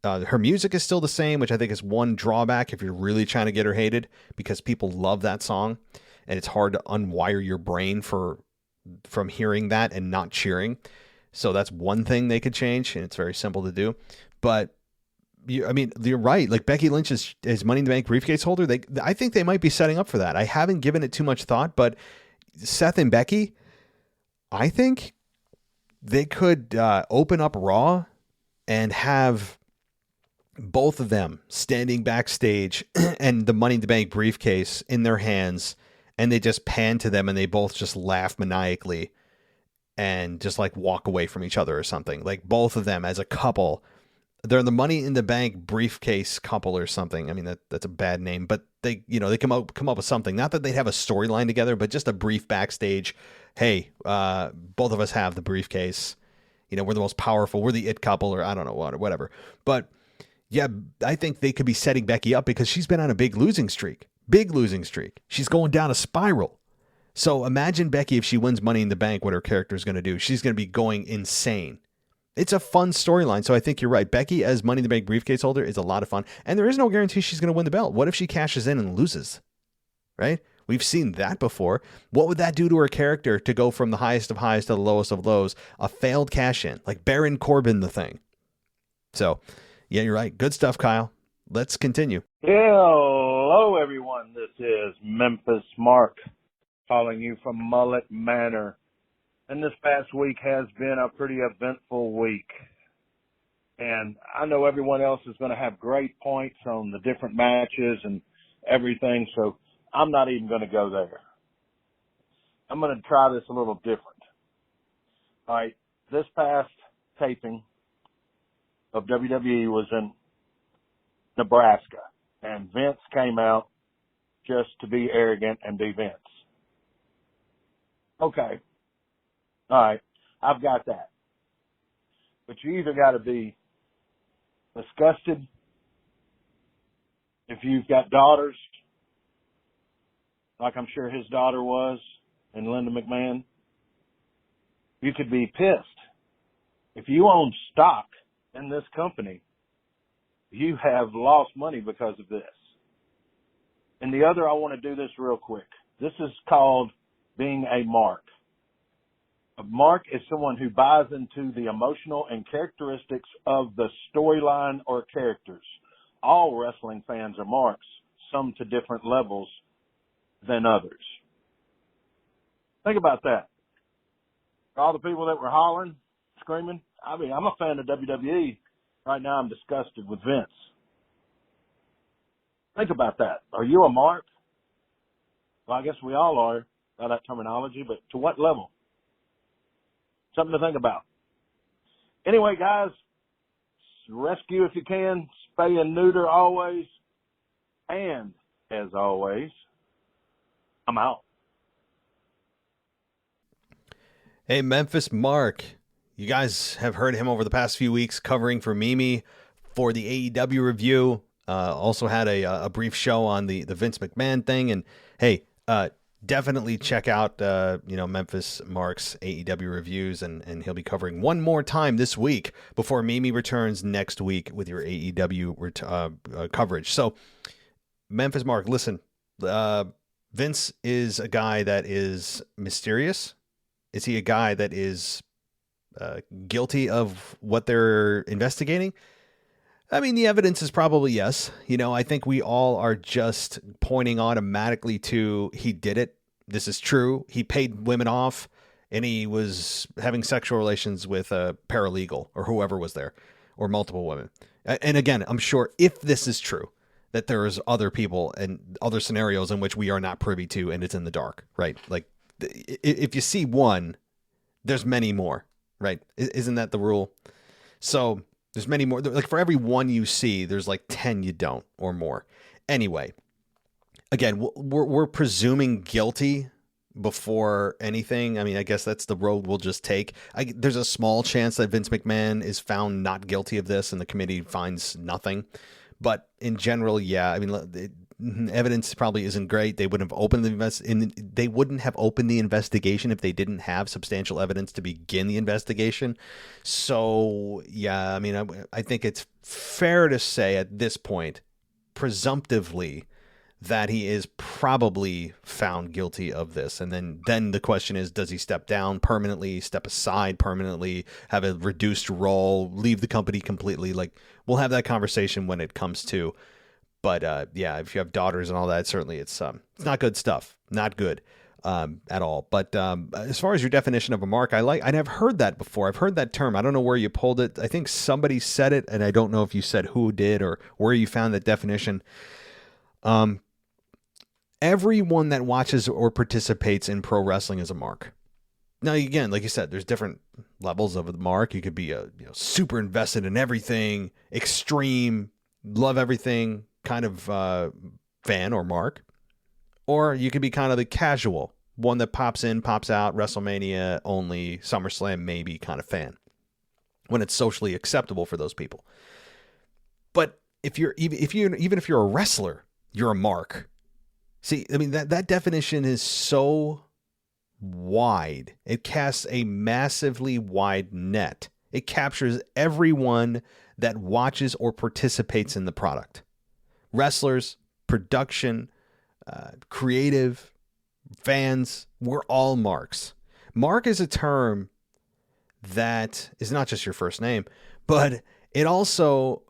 [SPEAKER 1] Her music is still the same, which I think is one drawback if you're really trying to get her hated, because people love that song and it's hard to unwire your brain from hearing that and not cheering. So that's one thing they could change, and it's very simple to do. But you're right. Like, Becky Lynch is Money in the Bank briefcase holder. I think they might be setting up for that. I haven't given it too much thought, but Seth and Becky, I think they could open up Raw and have both of them standing backstage and the Money in the Bank briefcase in their hands, and they just pan to them and they both just laugh maniacally and just like walk away from each other or something. Like, both of them as a couple. They're the Money in the Bank briefcase couple or something. I mean, that's a bad name, but they come up with something. Not that they'd have a storyline together, but just a brief backstage. Hey, both of us have the briefcase. We're the most powerful. We're the it couple, or I don't know what, or whatever. But yeah, I think they could be setting Becky up because she's been on a big losing streak. She's going down a spiral. So imagine Becky, if she wins Money in the Bank, what her character is going to do. She's going to be going insane. It's a fun storyline, so I think you're right. Becky as Money in the Bank briefcase holder is a lot of fun, and there is no guarantee she's going to win the belt. What if she cashes in and loses? Right? We've seen that before. What would that do to her character to go from the highest of highs to the lowest of lows? A failed cash-in, like Baron Corbin the Thing. So, yeah, you're right. Good stuff, Kyle. Let's continue.
[SPEAKER 8] Hello, everyone. This is Memphis Mark calling you from Mullet Manor. And this past week has been a pretty eventful week. And I know everyone else is going to have great points on the different matches and everything, so I'm not even going to go there. I'm going to try this a little different. All right, this past taping of WWE was in Nebraska, and Vince came out just to be arrogant and be Vince. Okay. All right, I've got that. But you either got to be disgusted if you've got daughters, like I'm sure his daughter was, and Linda McMahon. You could be pissed. If you own stock in this company, you have lost money because of this. And the other, I want to do this real quick. This is called being a mark. A mark is someone who buys into the emotional and characteristics of the storyline or characters. all wrestling fans are marks, some to different levels than others. Think about that. All the people that were hollering, screaming. I mean, I'm a fan of WWE. Right now I'm disgusted with Vince. Think about that. Are you a mark? Well, I guess we all are by that terminology, but to what level? Something to think about. Anyway, guys, rescue if you can, spay and neuter always, and as always, I'm out.
[SPEAKER 1] Hey, Memphis Mark. You guys have heard him over the past few weeks covering for Mimi for the AEW review. Also had a brief show on the Vince McMahon thing. And hey, definitely check out Memphis Mark's AEW reviews, and he'll be covering one more time this week before Mimi returns next week with your AEW coverage. So, Memphis Mark, listen, Vince is a guy that is mysterious. Is he a guy that is guilty of what they're investigating? I mean, the evidence is probably yes. I think we all are just pointing automatically to he did it. This is true. He paid women off, and he was having sexual relations with a paralegal or whoever was there, or multiple women. And again, I'm sure if this is true, that there's other people and other scenarios in which we are not privy to, and it's in the dark, right? Like, if you see one, there's many more, right? Isn't that the rule? So there's many more. Like, for every one you see, there's like 10 you don't, or more. Anyway, again, we're presuming guilty before anything. I mean, I guess that's the road we'll just take. There's a small chance that Vince McMahon is found not guilty of this and the committee finds nothing. But in general, yeah, I mean, evidence probably isn't great. They wouldn't have opened they wouldn't have opened the investigation if they didn't have substantial evidence to begin the investigation. So, yeah, I mean, I think it's fair to say at this point, presumptively, that he is probably found guilty of this. And then the question is, does he step down permanently, step aside permanently, have a reduced role, leave the company completely? Like, we'll have that conversation when it comes to. But yeah, if you have daughters and all that, certainly it's not good stuff. Not good at all. But as far as your definition of a mark, I never heard that before. I've heard that term. I don't know where you pulled it. I think somebody said it, and I don't know if you said who did or where you found that definition. Everyone that watches or participates in pro wrestling is a mark. Now, again, like you said, there's different levels of the mark. You could be super invested in everything, extreme, love everything kind of fan or mark. Or you could be kind of the casual, one that pops in, pops out, WrestleMania only, SummerSlam maybe kind of fan, when it's socially acceptable for those people. But even if you're a wrestler, you're a mark. See, I mean, that definition is so wide. It casts a massively wide net. It captures everyone that watches or participates in the product. Wrestlers, production, creative, fans, we're all marks. Mark is a term that is not just your first name, but it also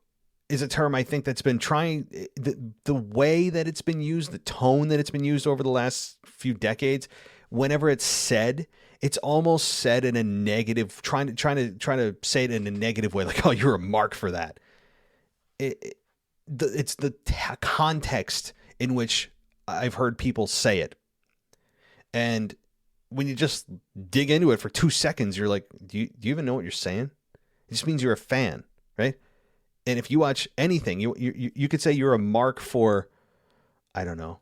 [SPEAKER 1] is a term I think that's been trying, the way that it's been used, the tone that it's been used over the last few decades. Whenever it's said, it's almost said in a negative, trying to say it in a negative way, like, oh, you're a mark for that. It's the context in which I've heard people say it. And when you just dig into it for 2 seconds, you're like, do you even know what you're saying? It just means you're a fan, right? And if you watch anything, you could say you're a mark for, I don't know,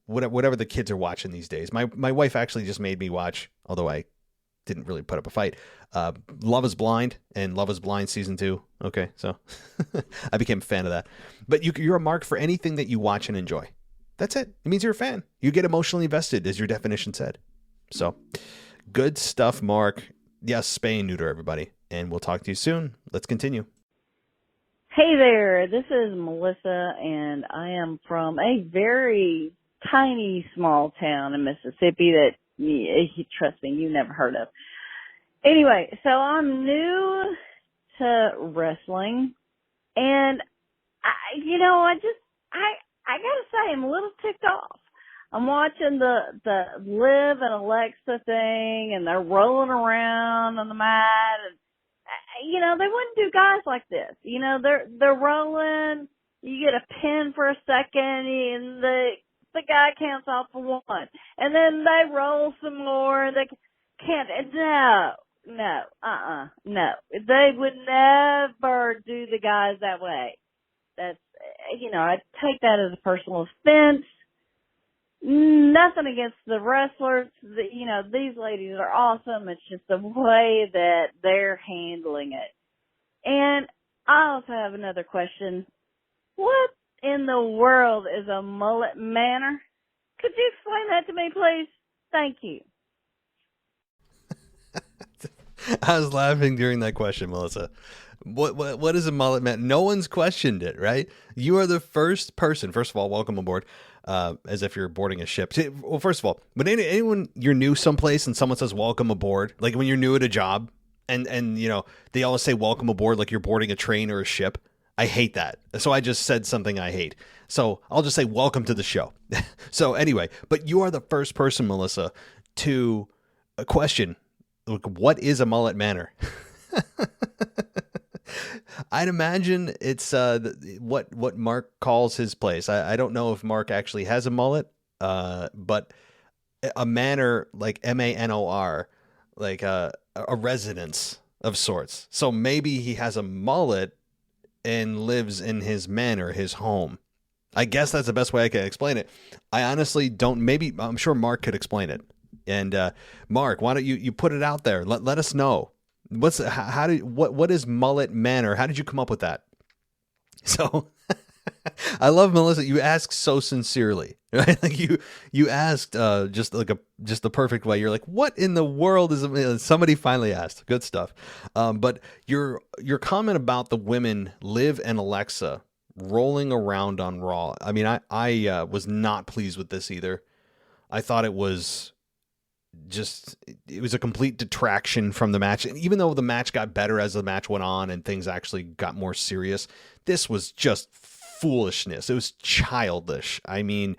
[SPEAKER 1] whatever the kids are watching these days. My wife actually just made me watch, although I didn't really put up a fight, Love is Blind and Love is Blind Season 2. Okay, so I became a fan of that. But you're a mark for anything that you watch and enjoy. That's it. It means you're a fan. You get emotionally invested, as your definition said. So, good stuff, Mark. Yes, spay and neuter, everybody. And we'll talk to you soon. Let's continue.
[SPEAKER 9] Hey there, this is Melissa, and I am from a very tiny, small town in Mississippi that, trust me, you never heard of. Anyway, so I'm new to wrestling, and I gotta say, I'm a little ticked off. I'm watching the Liv and Alexa thing, and they're rolling around on the mat, and they wouldn't do guys like this. They're rolling. You get a pin for a second, and the guy counts off for one, and then they roll some more. And they can't. No. They would never do the guys that way. That's I take that as a personal offense. Nothing against the wrestlers. These ladies are awesome. It's just the way that they're handling it. And I also have another question. What in the world is a mullet manor? Could you explain that to me, please? Thank you.
[SPEAKER 1] I was laughing during that question, Melissa. What is a mullet man? No one's questioned it, right? You are the first person. First of all, welcome aboard. As if you're boarding a ship. Well, first of all, when anyone you're new someplace and someone says welcome aboard, like when you're new at a job, and they always say welcome aboard like you're boarding a train or a ship. I hate that. So I just said something I hate. So I'll just say welcome to the show. So anyway, but you are the first person, Melissa, to question, what is a mullet manor? I'd imagine it's what Mark calls his place. I don't know if Mark actually has a mullet, but a manor, like MANOR, like a residence of sorts. So maybe he has a mullet and lives in his manor, his home. I guess that's the best way I can explain it. I honestly don't. Maybe I'm sure Mark could explain it. And Mark, why don't you put it out there? Let us know. What is mullet manor? How did you come up with that? So I love Melissa. You ask so sincerely, right? Like you asked just the perfect way. You're like, what in the world is somebody finally asked? Good stuff. But your comment about the women, Liv and Alexa, rolling around on Raw. I mean, I was not pleased with this either. I thought it was a complete detraction from the match. And even though the match got better as the match went on and things actually got more serious, this was just foolishness. It was childish. I mean,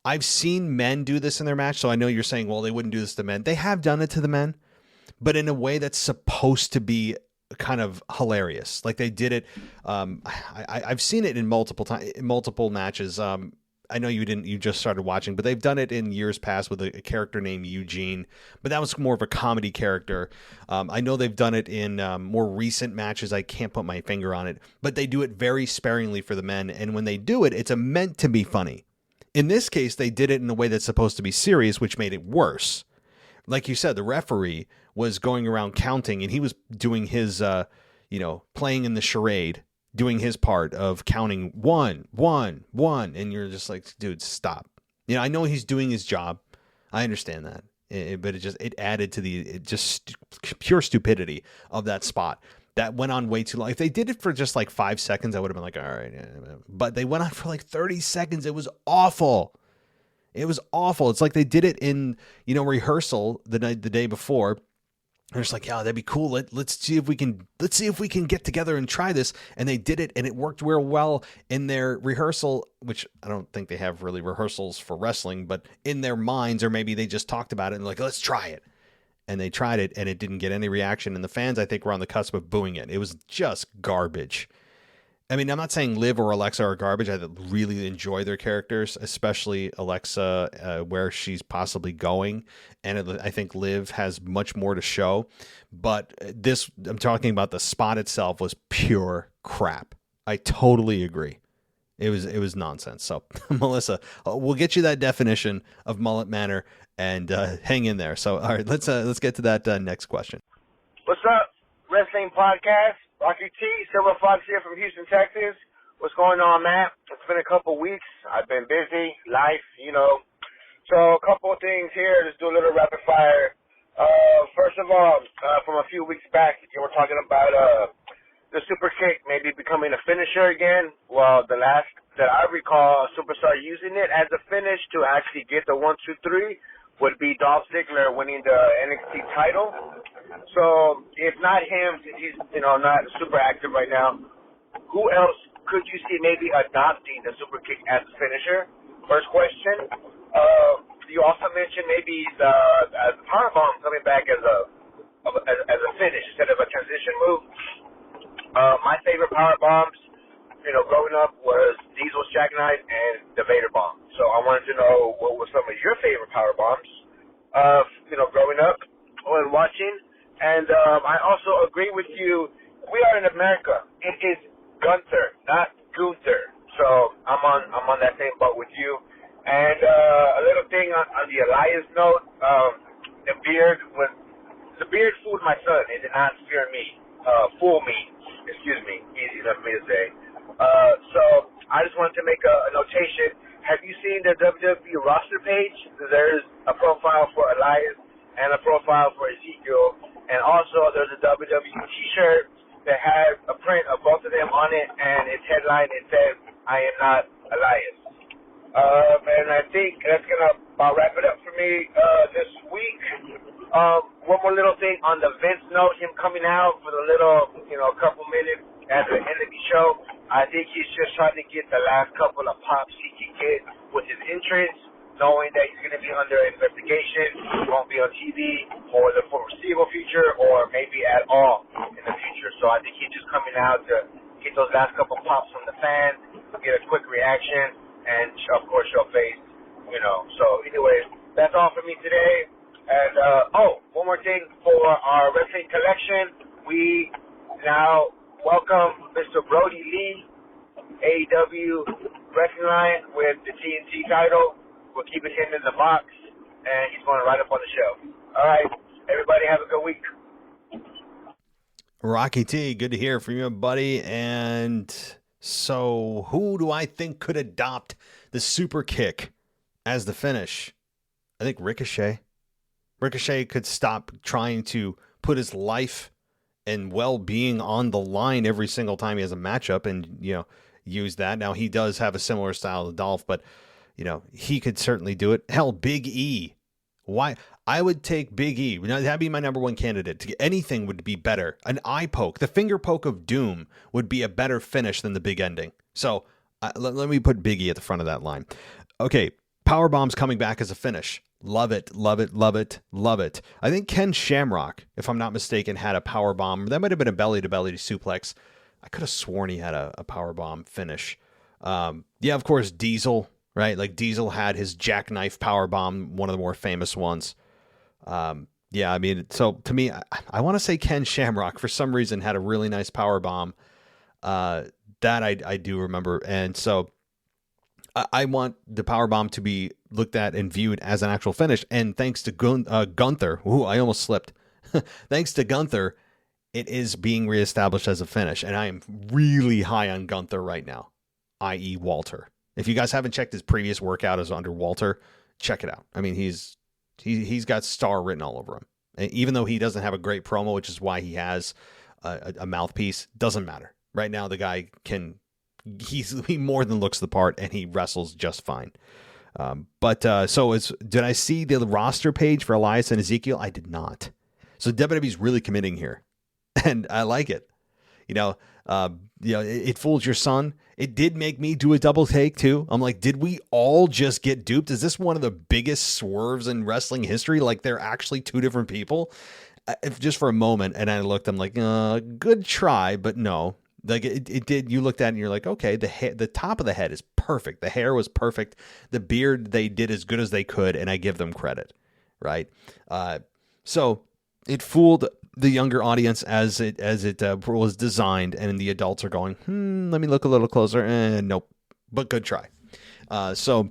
[SPEAKER 1] I've seen men do this in their match, so I know you're saying, well, they wouldn't do this to men. They have done it to the men, but in a way that's supposed to be kind of hilarious. Like they did it. I've seen it in multiple matches. I know you just started watching, but they've done it in years past with a character named Eugene, but that was more of a comedy character. I know they've done it in more recent matches. I can't put my finger on it, but they do it very sparingly for the men. And when they do it, it's meant to be funny. In this case, they did it in a way that's supposed to be serious, which made it worse. Like you said, the referee was going around counting and he was doing his, playing in the charade, doing his part of counting 1, 1, 1. And you're just like, dude, stop. I know he's doing his job. I understand that. But it added to pure stupidity of that spot. That went on way too long. If they did it for just like 5 seconds, I would have been like, all right. But they went on for like 30 seconds. It was awful. It was awful. It's like they did it in, rehearsal the day before. They're just like, yeah, that'd be cool. Let's see if we can get together and try this. And they did it, and it worked real well in their rehearsal, which I don't think they have really rehearsals for wrestling, but in their minds, or maybe they just talked about it and like, let's try it. And they tried it, and it didn't get any reaction. And the fans, I think, were on the cusp of booing it. It was just garbage. I mean, I'm not saying Liv or Alexa are garbage. I really enjoy their characters, especially Alexa, where she's possibly going. And I think Liv has much more to show. But I'm talking about the spot itself, was pure crap. I totally agree. It was nonsense. So, Melissa, we'll get you that definition of mullet manor and hang in there. So, all right, let's get to that next question.
[SPEAKER 10] What's up, Wrestling Podcast? Rocky T, Silver Fox here from Houston, Texas. What's going on, Matt? It's been a couple weeks. I've been busy, life, So a couple of things here. Let's do a little rapid fire. First of all, from a few weeks back, you were talking about the super kick maybe becoming a finisher again. Well, the last that I recall a superstar using it as a finish to actually get the 1, 2, 3 would be Dolph Ziggler winning the NXT title. So if not him, he's not super active right now. Who else could you see maybe adopting the super kick as a finisher? First question. You also mentioned maybe the powerbomb coming back as a finish instead of a transition move. My favorite powerbombs, growing up was Diesel's jackknife and the Vader bomb. So I wanted to know what were some of your favorite powerbombs growing up and watching. And I also agree with you. We are in America. It is Gunther, not Gunther. So I'm on that same boat with you. And a little thing on the Elias note, the beard fooled my son. It did not fool me. Excuse me. Easy enough for me to say. So I just wanted to make a notation. Have you seen the WWE roster page? There's a profile for Elias and a profile for Ezekiel. And also there's a WWE t-shirt that has a print of both of them on it, and its headline, it says, "I am not Elias." And I think that's going to about wrap it up for me this week. One more little thing on the Vince note, him coming out for the little, couple minutes at the end of the show. I think he's just trying to get the last couple of pops he can get with his entrance, knowing that he's going to be under investigation. He won't be on TV for the foreseeable future or maybe at all in the future. So I think he's just coming out to get those last couple pops from the fans, get a quick reaction, and of course show face, So anyways, that's all for me today. And one more thing for our wrestling collection, we now welcome Mr. Brody Lee, AEW Wrestling Line with the TNT title. We're keeping him in the box, and he's going right up on the show. All right, everybody have a good week.
[SPEAKER 1] Rocky T, good to hear from you, buddy. And so who do I think could adopt the super kick as the finish? I think Ricochet. Ricochet could stop trying to put his life and well-being on the line every single time he has a matchup and, use that. Now, he does have a similar style to Dolph, but, he could certainly do it. Hell, Big E. Why? I would take Big E. That'd be my number one candidate. Anything would be better. An eye poke, the finger poke of doom would be a better finish than the big ending. So let me put Big E at the front of that line. Okay, powerbomb's coming back as a finish. Love it, love it, love it, love it. I think Ken Shamrock, if I'm not mistaken, had a powerbomb. That might have been a belly-to-belly suplex. I could have sworn he had a powerbomb finish. Of course, Diesel, right? Like Diesel had his jackknife powerbomb, one of the more famous ones. So to me, I want to say Ken Shamrock, for some reason, had a really nice powerbomb. That I do remember. And so I want the powerbomb to be looked at and viewed as an actual finish. And thanks to Gunther, I almost slipped. Thanks to Gunther, it is being reestablished as a finish. And I am really high on Gunther right now, i.e. Walter. If you guys haven't checked his previous workout as under Walter, check it out. I mean, he's got star written all over him. And even though he doesn't have a great promo, which is why he has a mouthpiece, doesn't matter. Right now, the guy he more than looks the part, and he wrestles just fine. Did I see the roster page for Elias and Ezekiel? I did not. So WWE's really committing here, and I like it. It fooled your son. It did make me do a double take too. I'm like, did we all just get duped? Is this one of the biggest swerves in wrestling history? Like they're actually two different people? If just for a moment, and I looked, I'm like, good try, but no. Like it did. You looked at it and you're like, okay, the top of the head is perfect. The hair was perfect. The beard, they did as good as they could, and I give them credit, right? So it fooled the younger audience as it was designed, and the adults are going, let me look a little closer. Nope, but good try. So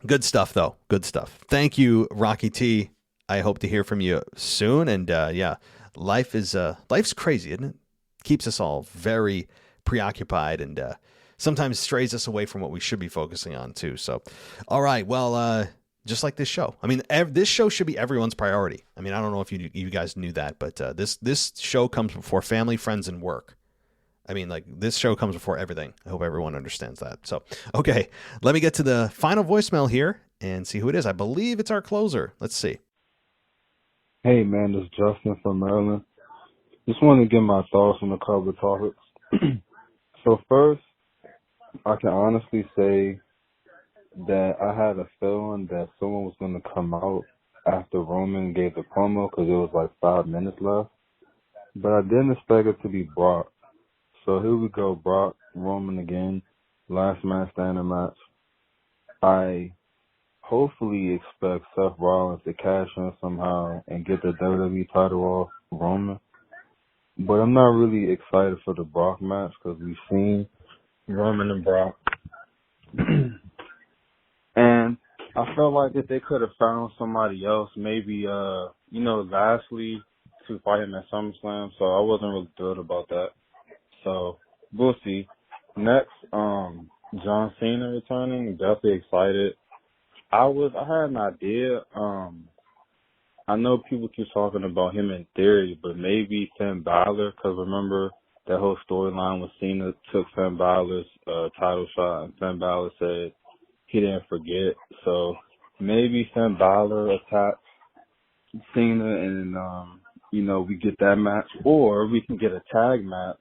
[SPEAKER 1] good stuff, though. Good stuff. Thank you, Rocky T. I hope to hear from you soon. And life's crazy, isn't it? Keeps us all very preoccupied and sometimes strays us away from what we should be focusing on too. So, all right, well, just like this show. I mean, this show should be everyone's priority. I mean, I don't know if you guys knew that, but this show comes before family, friends, and work. I mean, like, this show comes before everything. I hope everyone understands that. So, okay, let me get to the final voicemail here and see who it is. I believe it's our closer. Let's see.
[SPEAKER 11] Hey, man, this is Justin from Maryland. Just wanted to give my thoughts on a couple of topics. So first, I can honestly say that I had a feeling that someone was going to come out after Roman gave the promo because it was like 5 minutes left. But I didn't expect it to be Brock. So here we go, Brock, Roman again, last man standing match. I hopefully expect Seth Rollins to cash in somehow and get the WWE title off Roman. But I'm not really excited for the Brock match because we've seen Roman and Brock. And I felt like if they could have found somebody else, maybe, Lashley to fight him at SummerSlam. So I wasn't really thrilled about that. So we'll see. Next, John Cena returning. Definitely excited. I had an idea. I know people keep talking about him in theory, but maybe Finn Balor, because remember that whole storyline with Cena took Finn Balor's title shot, and Finn Balor said he didn't forget. So maybe Finn Balor attacks Cena and, we get that match. Or we can get a tag match.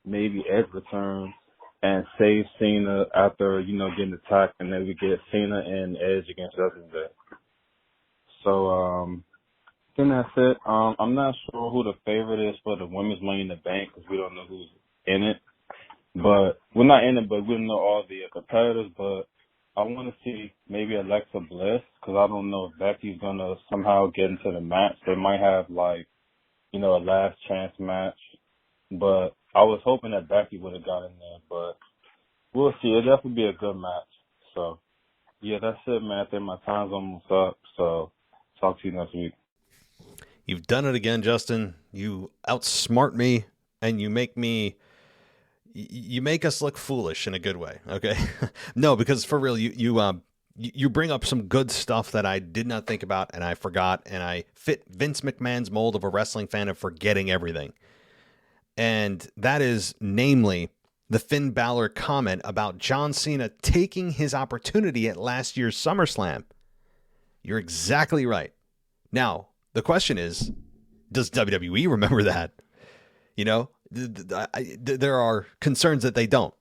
[SPEAKER 11] Maybe Edge returns and save Cena after, getting attacked, and then we get Cena and Edge against Judgment Day. So, I think that's it. I'm not sure who the favorite is for the Women's Money in the Bank because we don't know who's in it. But we're not in it, but we don't know all the competitors. But I want to see maybe Alexa Bliss because I don't know if Becky's going to somehow get into the match. They might have, a last chance match. But I was hoping that Becky would have got in there. But we'll see. It'll definitely be a good match. So, yeah, that's it, man. I think my time's almost up. So, talk to you next week.
[SPEAKER 1] You've done it again, Justin. You outsmart me, and you make us look foolish in a good way. Okay, no, because for real, you bring up some good stuff that I did not think about, and I forgot, and I fit Vince McMahon's mold of a wrestling fan of forgetting everything, and that is namely the Finn Balor comment about John Cena taking his opportunity at last year's SummerSlam. You're exactly right. Now, the question is, does WWE remember that? There are concerns that they don't.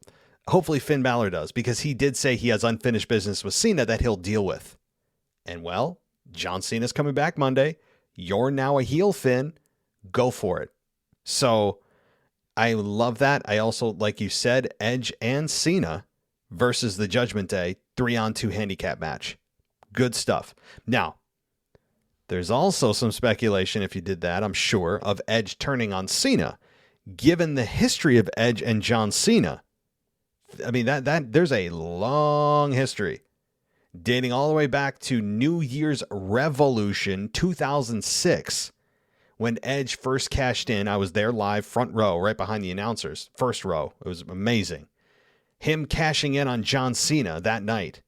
[SPEAKER 1] Hopefully Finn Balor does, because he did say he has unfinished business with Cena that he'll deal with. And well, John Cena's coming back Monday. You're now a heel, Finn. Go for it. So I love that. I also, like you said, Edge and Cena versus the Judgment Day 3-on-2 handicap match. Good stuff. Now, there's also some speculation, if you did that, I'm sure, of Edge turning on Cena. Given the history of Edge and John Cena, I mean, that there's a long history dating all the way back to New Year's Revolution 2006 when Edge first cashed in. I was there live, front row, right behind the announcers, first row. It was amazing. Him cashing in on John Cena that night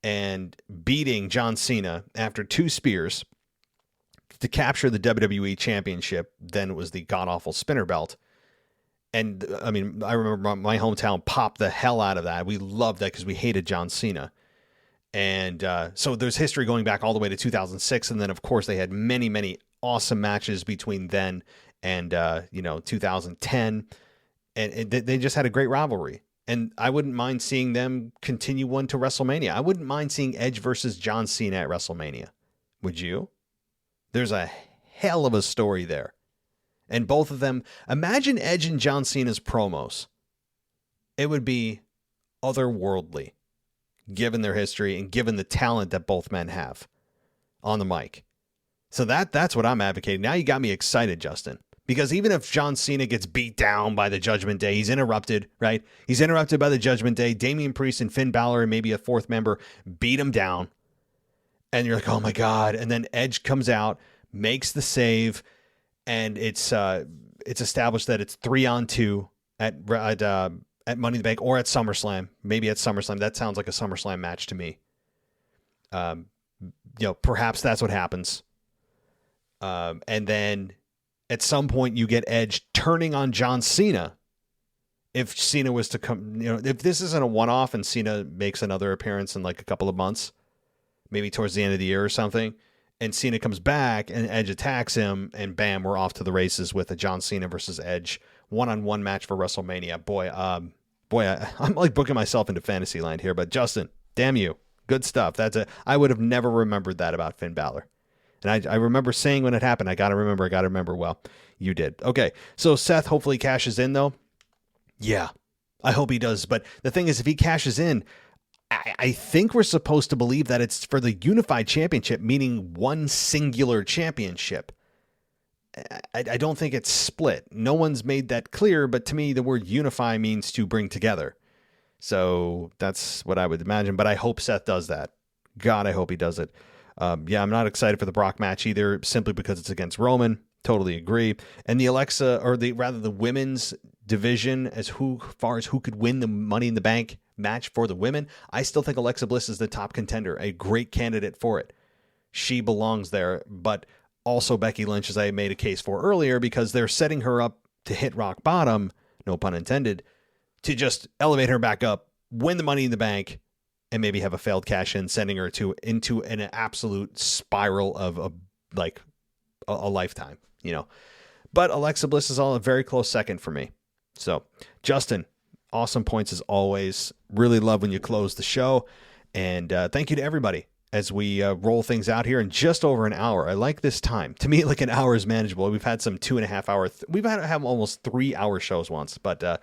[SPEAKER 1] and beating John Cena after 2 spears to capture the WWE Championship. Then it was the god-awful spinner belt. And, I mean, I remember my hometown popped the hell out of that. We loved that because we hated John Cena. And so there's history going back all the way to 2006. And then, of course, they had many, many awesome matches between then and, 2010. And they just had a great rivalry. And I wouldn't mind seeing them continue one to WrestleMania. I wouldn't mind seeing Edge versus John Cena at WrestleMania. Would you? There's a hell of a story there. And both of them, imagine Edge and John Cena's promos. It would be otherworldly, given their history and given the talent that both men have on the mic. So that's what I'm advocating. Now you got me excited, Justin. Because even if John Cena gets beat down by the Judgment Day, he's interrupted, right? He's interrupted by the Judgment Day. Damian Priest and Finn Balor and maybe a 4th member beat him down. And you're like, oh my God. And then Edge comes out, makes the save, and it's established that it's 3-on-2 at Money in the Bank or at SummerSlam. Maybe at SummerSlam. That sounds like a SummerSlam match to me. Perhaps that's what happens. And then at some point you get Edge turning on John Cena. If Cena was to come, if this isn't a one-off and Cena makes another appearance in like a couple of months, maybe towards the end of the year or something, and Cena comes back and Edge attacks him, and bam, we're off to the races with a John Cena versus Edge one-on-one match for WrestleMania. Boy, I'm like booking myself into fantasy land here, but Justin, damn you. Good stuff. I would have never remembered that about Finn Balor. And I remember saying when it happened, I got to remember. Well, you did. Okay, so Seth hopefully cashes in, though. Yeah, I hope he does. But the thing is, if he cashes in, I think we're supposed to believe that it's for the Unified Championship, meaning one singular championship. I don't think it's split. No one's made that clear, but to me, the word unify means to bring together. So that's what I would imagine, but I hope Seth does that. God, I hope he does it. Yeah, I'm not excited for the Brock match either, simply because it's against Roman. Totally agree. And the the women's division, as far as who could win the Money in the Bank match for the women, I still think Alexa Bliss is the top contender, a great candidate for it. She belongs there, but also Becky Lynch, as I made a case for earlier, because they're setting her up to hit rock bottom, no pun intended, to just elevate her back up, win the Money in the Bank, and maybe have a failed cash in, sending her into an absolute spiral of a lifetime, But Alexa Bliss is all a very close second for me. So, Justin, awesome points as always. Really love when you close the show. And thank you to everybody as we roll things out here in just over an hour. I like this time. To me, like an hour is manageable. We've had some 2.5 hour. We've had have almost 3 hour shows once. But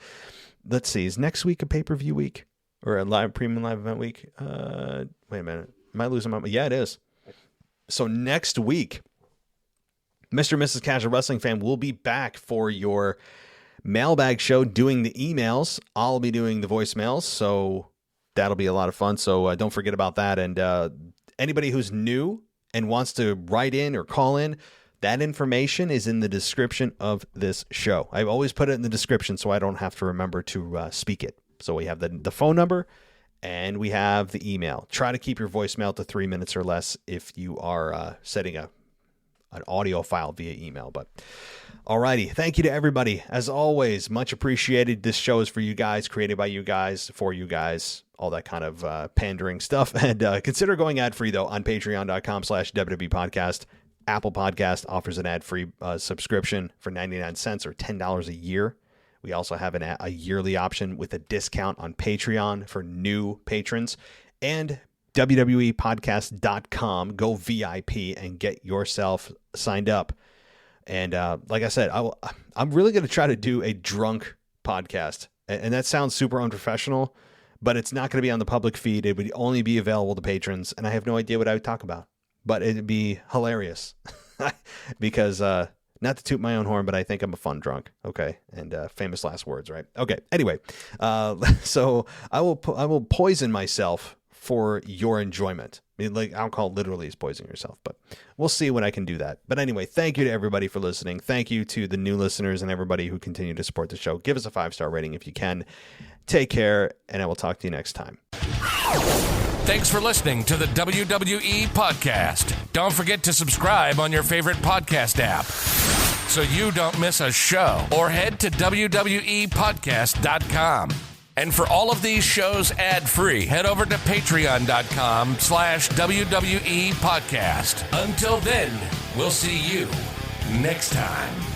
[SPEAKER 1] let's see. Is next week a pay-per-view week or a premium live event week? Wait a minute. Am I losing my mind? Yeah, it is. So next week, Mr. and Mrs. Casual Wrestling Fan will be back for your mailbag show, doing the emails. I'll be doing the voicemails, so that'll be a lot of fun. So don't forget about that. And anybody who's new and wants to write in or call in, that information is in the description of this show. I always put it in the description so I don't have to remember to speak it. So we have the phone number and we have the email. Try to keep your voicemail to 3 minutes or less if you are setting an audio file via email. But alrighty, thank you to everybody. As always, much appreciated. This show is for you guys, created by you guys, for you guys, all that kind of pandering stuff. And consider going ad-free, though, on patreon.com/WWE Podcast. Apple Podcast offers an ad-free subscription for 99 cents or $10 a year. We also have a yearly option with a discount on Patreon for new patrons. And WWEpodcast.com. Go VIP and get yourself signed up. And like I said, I'm really going to try to do a drunk podcast. And that sounds super unprofessional, but it's not going to be on the public feed. It would only be available to patrons. And I have no idea what I would talk about. But it'd be hilarious because, not to toot my own horn, but I think I'm a fun drunk. Okay. And famous last words, right? Okay. Anyway, so I will poison myself for your enjoyment. I mean, like alcohol literally is poisoning yourself, but we'll see when I can do that. But anyway, thank you to everybody for listening. Thank you to the new listeners and everybody who continue to support the show. Give us a 5-star rating if you can. Take care, and I will talk to you next time.
[SPEAKER 5] Thanks for listening to the WWE Podcast. Don't forget to subscribe on your favorite podcast app so you don't miss a show, or head to WWEpodcast.com. And for all of these shows ad-free, head over to patreon.com/WWE Podcast. Until then, we'll see you next time.